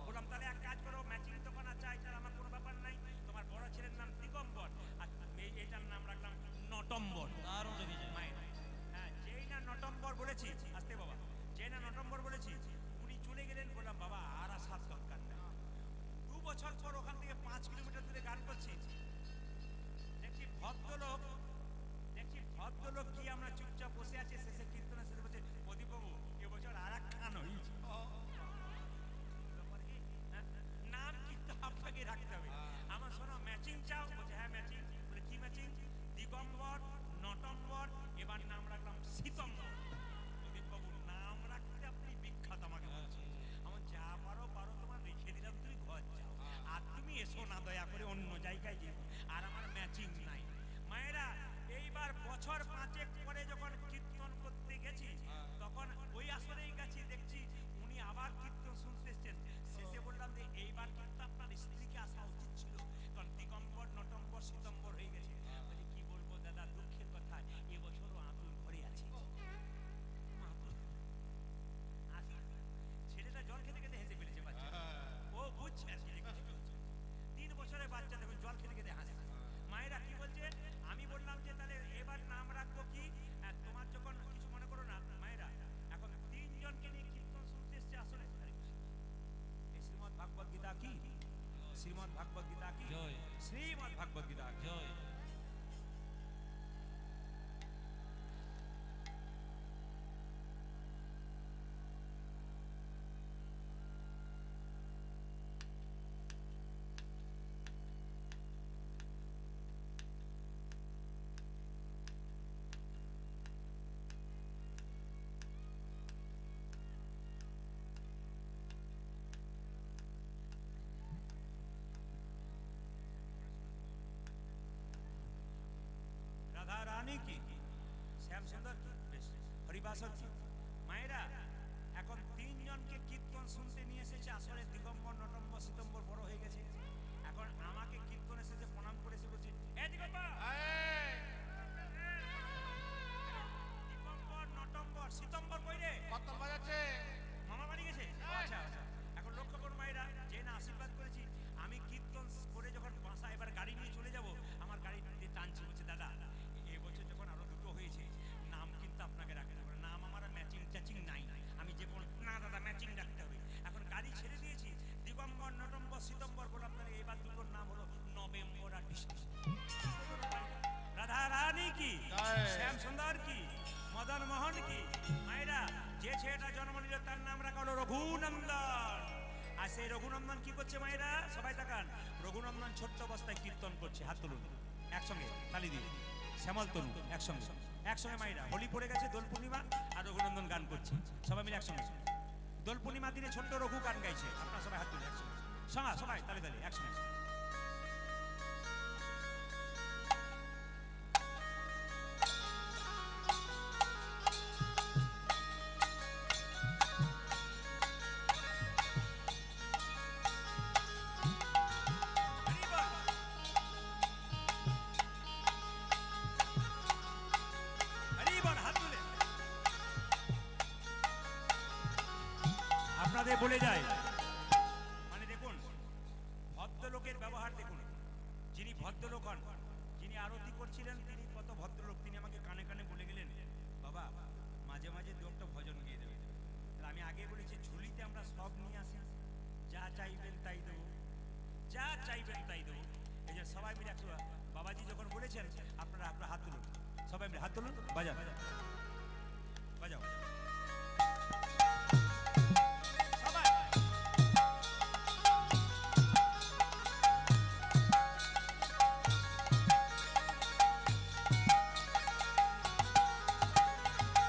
বললাম তাহলে এক কাজ করো ম্যাচিং তখন আর চাই তার আমার কোনো ব্যাপার নাই তোমার বড় ছেলের নাম দিগম্বর আর এইটার নাম রাখলাম নটম্বর দারুণ রেখেছে মায়ের হ্যাঁ যেই না নটম্বর বলেছি আসতে বাবা যেই না নটম্বর বলেছি উনি চলে গেলেন বললাম বাবা আর আসার দরকার নেই 2 বছর পর ওখান থেকে 5 কিলোমিটার দূরে গান করছি দেখছি ভদ্রলোক কি আমরা চুপচাপ বসে আছি শেষে কীর্তনের শেষে বলছে প্রদীপবাবু এবছর আর এক খান হয়েছে নাম কিন্তু আপনাকে রাখতে হবে আমার শোনো ম্যাচিং চাও বলছে হ্যাঁ ম্যাচিং বলে কি ম্যাচিং দিগম্বর নটম্বর এবার নাম রাখলাম শীতম্বর প্রদীপবাবু নাম রাখতে আপনি বিখ্যাত আমাকে বলছে আমার যা পারো তোমার রেখে দিলাম তুমি ঘর যাও আর তুমি এসো না দয়া করে অন্য জায়গায় যেও আর আমার ম্যাচিং নাই মায়েরা এইবার বছর 5 পরে যখন কীর্তন করতে গেছি তখন ওই আসরেই গেছি দেখছি উনি আবার কীর্তন শুনতে এসছেন শেষে বললাম যে এইবার কিন্তু আপনার স্ত্রীকে আসা উচিত ছিল কারণ দিগম্বর নটম্বর শীতম্বর হয়ে গেছে বলে কি বলবো দাদা দুঃখের কথা এবছরও আতুল ঘরে আছে ছেলেটা জল খেতে খেতে হেসে ফেলেছে বাচ্চা ও বুঝছে আর কি 3 বছরের বাচ্চা দেখুন জল খেতে খেতে হাসে মায়েরা কি বলছে আমি বললাম যে তাহলে এবার নাম রাখবো কি তোমার যখন কিছু মনে করো না মায়েরা এখন 3 জনকে নিয়ে কীর্তন শুনতে এসছে আসলে এই শ্রীমদ্ ভাগবত গীতা কি শ্রীমদ্ ভাগবত গীতা কি জয় শ্রীমদ্ ভাগবত গীতা কি জয় রাধা রানী কি শ্যাম সুন্দর কি বেশ হরিবাসর কি মায়েরা এখন 3 জনকে কীর্তন শুনতে নিয়ে এসেছে আসলে দিগম্বর নটম্বর শীতম্বর বড় হয়ে গেছে এখন আমাকে কীর্তন এসেছে প্রণাম করে এসে বলছে এ দিগম্বর দিগম্বর নটম্বর শীতম্বর কই রে কত বাজাচ্ছে মামা বাড়ি গেছে আচ্ছা আচ্ছা এখন লক্ষ্য করুন মায়েরা যে না আশীর্বাদ করেছি আমি কীর্তন করে যখন বাসা এবার গাড়ি নিয়ে চলে যাব আমার গাড়িতে টানছি বলছে দাদা এবছর যখন আরো দুটো হয়েছে নাম কিন্তু আপনাকে রাখতে হবে নাম আমার ম্যাচিং ট্যাচিং নাই আমি যে না দাদা ম্যাচিং রাখতে হবে এখন গাড়ি ছেড়ে দিয়েছি দিগম্বর নটম্বর শীতম্বর বলে আপনার এবার দুটোর নাম হলো নভেম্বর আর ডিসেম্বর রাধা রানী কি শ্যাম সুন্দর কি মদন মোহন কি মায়েরা যে ছেলেটা জন্ম নিল তার নাম রাখা হলো রঘুনন্দন আর সেই রঘুনন্দন কি করছে মায়েরা সবাই তাকান রঘুনন্দন ছোট্ট অবস্থায় কীর্তন করছে হাত তুলুন একসঙ্গে তালি দিন শ্যামল তনু একসঙ্গে মায়েরা হোলি পড়ে গেছে দোল পূর্ণিমা আর রঘুনন্দন গান করছে সবাই মিলে একসঙ্গে দোল পূর্ণিমা দিনে ছোট্ট রঘু গান গাইছে আপনারা সবাই হাত তুলে একসঙ্গে সবাই তালি একসঙ্গে আপনাদের বলে যায় মানে দেখুন ভদ্রলোকের ব্যবহার দেখুন যিনি ভদ্রলোক হন যিনি আরতি করছিলেন তিনি কত ভদ্রলোক তিনি আমাকে কানে কানে বলে গেলেন বাবা মাঝে মাঝে দু একটা ভজন গিয়ে দেবেন তাহলে আমি আগে বলেছি ঝুলিতে আমরা সব নিয়ে আসি যা চাইবেন তাই দেবো এই যে সবাই মিলে একশো বাবাজি যখন বলেছেন আপনারা হাত তুলুন সবাই মিলে হাত তুলুন বাজাও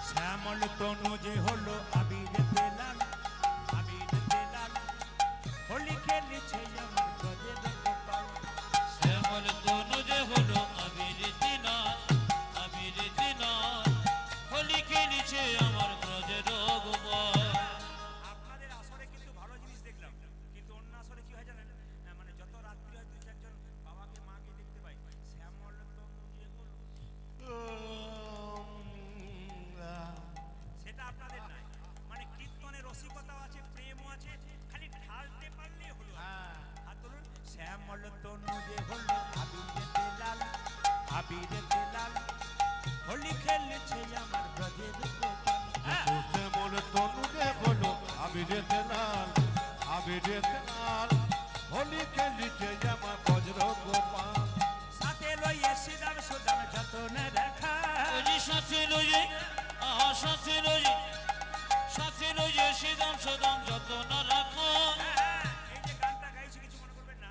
শ্যামল তনু যে হলো আবির দেলাল হোলি খেলেছে আমার ব্রজের গোপাল শ্যামল তনু শ্যামল তনু যে হলো আবিরেতে লাল, আবিরেতে লাল, হোলি খেলেছে আমার ব্রজের গোপাল। হ্যাঁ। শ্যামল তনু যে হলো আবিরেতে লাল, আবিরেতে লাল, হোলি খেলিছে আমার বজ্র গোপাল। সাথে লইয়ে শ্রীরাম সুদাম যতন রাখা, ওই সাথে লইয়ে সাথে লইয়ে সাথে লইয়ে সিদাম সদাম যতন রাখো। হ্যাঁ, এই যে গানটা গাইছি কিছু মনে করবেন না,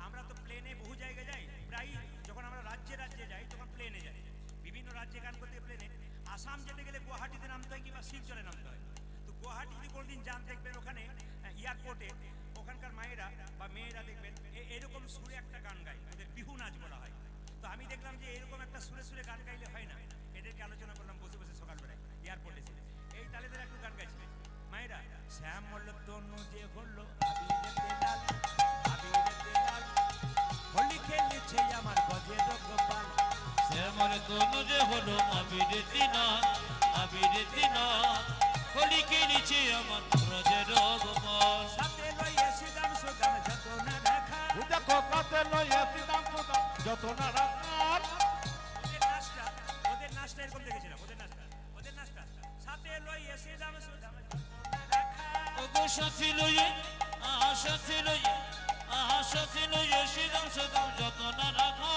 আমরা তো প্লেনে বহু জায়গায় যাই, প্রায় যখন আমরা রাজ্যে রাজ্যে যাই তখন প্লেনে যাই, বিভিন্ন রাজ্যে গান করতে প্লেনে। আসাম যেতে গেলে গুয়াহাটিতে নামতে হয় কিংবা শিলচরে নামতে হয়। তো গুয়াহাটি যদি কোনোদিন যান দেখবেন ওখানে এয়ারপোর্টে ওখানকার মায়েরা বা মেয়েরা দেখবেন এরকম সুরে একটা গান গায়, ওদের বিহু নাচ বলা হয়। তো আমি দেখলাম যে এরকম একটা সুরে সুরে গান গাইলে হয় না, এদেরকে আলোচনা করলাম বসে বসে সকালবেলায় এয়ারপোর্টে ছিল। এই তালেদের একটু গান গাইছিলেন মায়েরা, শ্যামল তনু যে হলো আবিরেতে লাল, আবিরেতে লাল, হোলি খেলেছে আমার ব্রজের গোপাল। শ্যামল তনু যে হলো আবিরেতে লাল, আবিরেতে লাল, হোলি খেলিছে আমার ব্রজের গোপাল। সাথে লইয়ে শ্রীরাম সুদাম যতন রাখা, দেখো কাতে লইয়া শ্রীরাম সুদাম যত না রাখাল। ওদের নাচটা এরকম দেখেছিলাম, ওদের নাচটা সাথে লইয়ে শ্রীরাম সুদাম যতন রাখা। ওগো সাথে লইয়ে সাথে লইয়ে সাথে লইয়ে সিদাম সদাম যতন রাখো।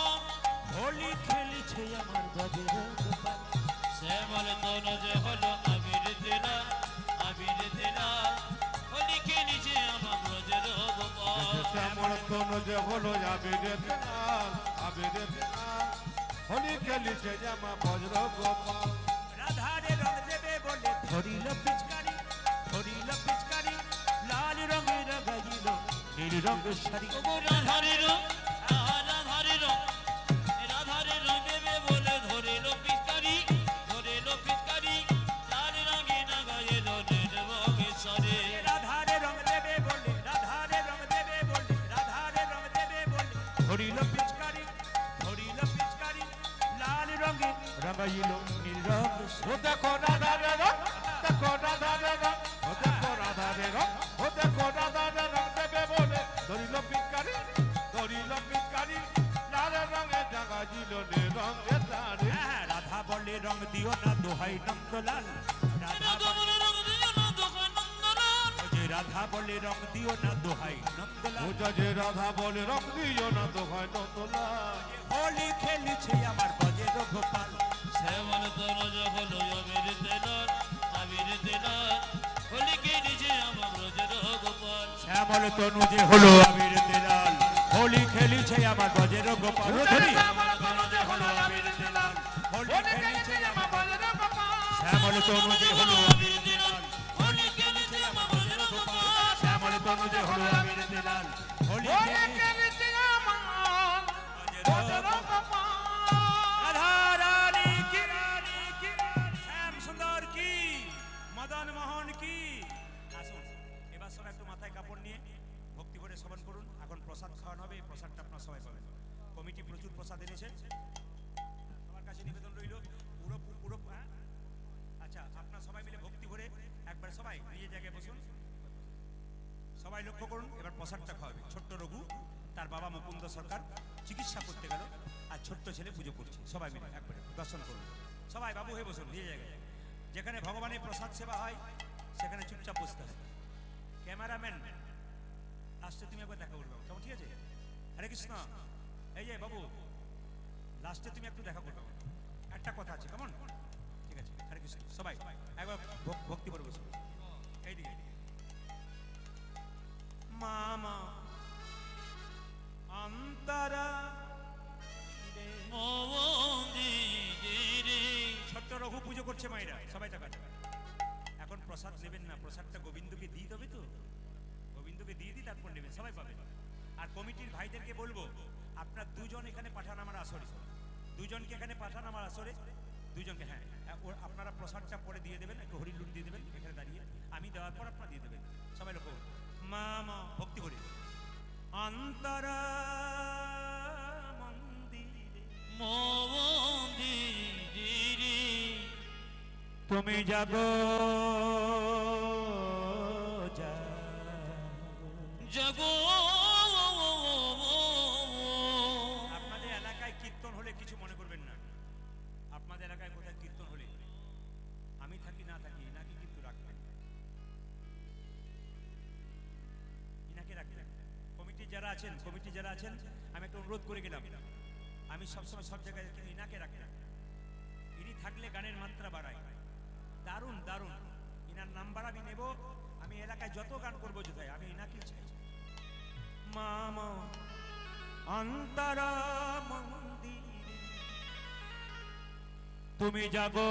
হোলি খেলেছে আমার ব্রজের গোপাল। শ্যামল তনু যে হলো আবিরেতে লাল, আবিরেতে লাল, হোলি খেলিছে আমার ব্রজের গোপাল। শ্যামল তনু যে হলো আবিরেতে লাল, আবিরেতে লাল, হোলি খেলিছে আমার বজ্র গোপাল। রাধারে রং দেবে বলে ধরিল পিচকারি, ধরিল পিচকারি, লাল রঙের গাইল নীল রঙের শাড়ি। ওগো রাধারের রাধারের রাধারের রং দেবে বলে ধরিল পিচকারি, ধরিল পিচকারি, লাল রঙে না গায়ে নীল রঙের শাড়ি। রাধারে রং দেবে বলে, রাধারে রং দেবে বলে, রাধারে রং দেবে বলে ধরিল পিচকারি, ধরিল পিচকারি, লাল রঙে রাগাইল নীল রঙের শাড়ি। ও দেখো রাধারে রং, দেখো রাধারে রং, ও দেখো রাধারে রং, ও দেখো রাধারে রং দেবে বলে ধরিল পিচকারি, ধরিল পিচকারি, লাল রঙে জাগা ছিল নে রঙের শাড়ি। হ্যাঁ, রাধা বলে রং দিও না দোহাই নন্দলাল, রাধা বলে, রং দিও না দোকান নন্দলাল। ওই যে রাধা বলে রং দিও না দোহাই নন্দলাল। ও যে রাধা বলে রং দিও না তো হয় নন্দলাল। হোলি খেলেছে আমার ব্রজের গোপাল। শ্যামল তনু যে হলো আবিরেতে লাল, আবিরেতে লাল, হোলি খেলিছে আমার ব্রজের গোপাল। শ্যামল তনু যে হলো আবিরেতে লাল, হোলি খেলিছে আমার ব্রজের গোপাল। ধরি। শ্যামল তনু যে হলো আবিরেতে লাল, হোলি খেলিছে আমার বজ্র গোপাল। শ্যামল তনু যে হলো আবিরেতে লাল, হোলি খেলিছে আমার ব্রজের গোপাল। শ্যামল তনু যে হলো আবিরেতে লাল, হোলি খেলিছে ব্রজের গোপাল। রাধা রানী কি, রানী কি, শ্যাম সুন্দর কি, মদন মোহন কি। আসুন এবার সবাই একটু মাথায় কাপড় নিয়ে ভক্তি করে শ্রবণ করুন। এখন প্রসাদ খাওয়ানো হবে, এই প্রসাদটা আপনার সবাই পাবেন। কমিটি প্রচুর প্রসাদ এনেছে, সবার কাছে নিবেদন রইল পুরো পুরো হ্যাঁ? আচ্ছা, আপনার সবাই মিলে ভক্তি ভরে একবার সবাই নিজের জায়গায় বসুন। সবাই লক্ষ্য করুন, এবার প্রসাদটা খাওয়াবে। ছোট্ট রঘু, তার বাবা মুকুন্দ সরকার চিকিৎসা করতে গেল, আর ছোট্ট ছেলে পুজো করছে। সবাই মিলে একবারে দর্শন করুন। সবাই বাবু হয়ে বসুন নিজের জায়গায়। যেখানে ভগবানের প্রসাদ সেবা হয় সেখানে চুপচাপ বসতে হয়। ক্যামেরাম্যান লাস্টে তুমি একবার দেখা করবে, কেমন? ঠিক আছে? হরে কৃষ্ণ। এই যে বাবু, লাস্টে তুমি একটু দেখা করবে, একটা কথা আছে, কেমন? ঠিক আছে, হরে কৃষ্ণ। সবাই একবার ভক্তি করে বসুন। এইদিকে মামা অন্তরা মন্দিরে ছোট্ট রঘু পুজো করছে মায়েরা, সবাই টাকা। এখন প্রসাদ নেবেন না, প্রসাদটা গোবিন্দকে দিয়ে দেবে তো, গোবিন্দকে দিয়ে দিই তারপর নেবেন, সবাই পাবেন। আর কমিটির ভাইদেরকে বলবো, আপনার দুজন এখানে পাঠান আমার আসরে, দুজনকে এখানে পাঠান আমার আসরে, দুজনকে। হ্যাঁ, আপনারা প্রসাদটা পরে দিয়ে দেবেন, একটু হরিলুট দিয়ে দেবেন এখানে দাঁড়িয়ে, আমি দেওয়ার পর আপনারা দিয়ে দেবেন। সবাই লোক মা মা ভক্তি করি। অন্তরা মন্দিরে মন্দিরে তুমি যাগো জগো আছেন, কমিটি যারা আছেন, আমি একটা অনুরোধ করে গেলাম, আমি সবসময় সব জায়গায় কিন্তু ইনাকে রাখি না, ইনি থাকলে গানের মাত্রা বাড়ায়। দারুণ দারুণ, ইনার নাম্বার আমি নেব, আমি এলাকায় যত গান করবো যোথায় আমি ইনাকেই চাই। মামা অন্তরা মন্দিরে তুমি জাগো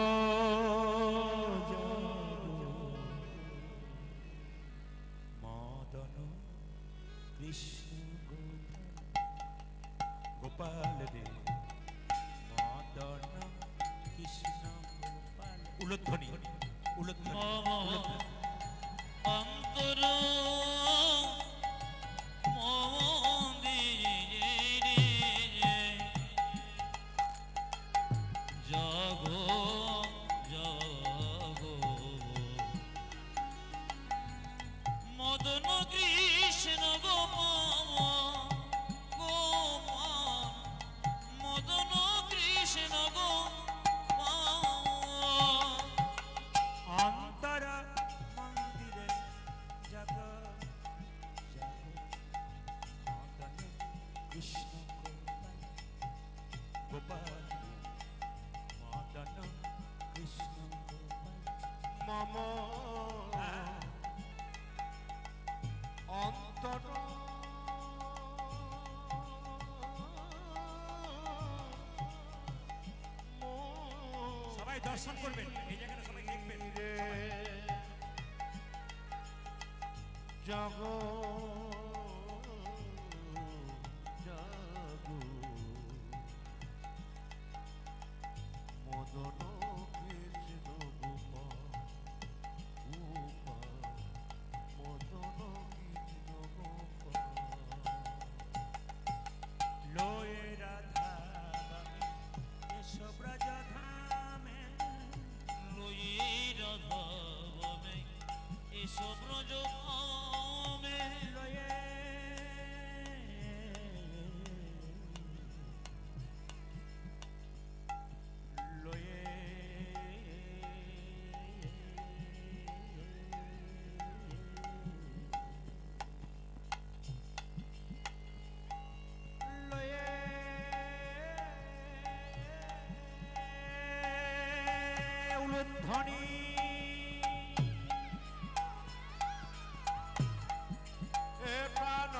মদন কৃষ্ণ গোপাল রে মদন কৃষ্ণ গোপাল। উলধ্বনি উলধ্বনি অন্তর মন্দিরে জাগো জাগো মদন কৃষ্ণ গোপাল গোপাল মদন কৃষ্ণ গোপাল অন্তরা মন্দিরে জাগো জাগো মদন কৃষ্ণ গোপাল গোপাল মদন কৃষ্ণ গোপাল। মম অন্তর সবাই দর্শন করবেন, এই জায়গাটা সবাই দেখবেন। জাগো জাগো মদন কৃষ্ণ গোপাল গোপাল মদন কৃষ্ণ গোপাল। লয়ে রাধা এসব রাজধামে লয়ে রাধা বনে এসব ব্রজধামে লয়ে লয়ে লয়ে উলধ্বনি এ প্রাণ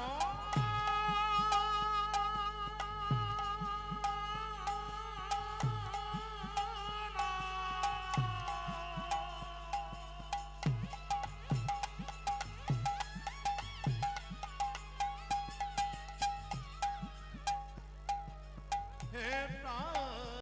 হে প্রাণ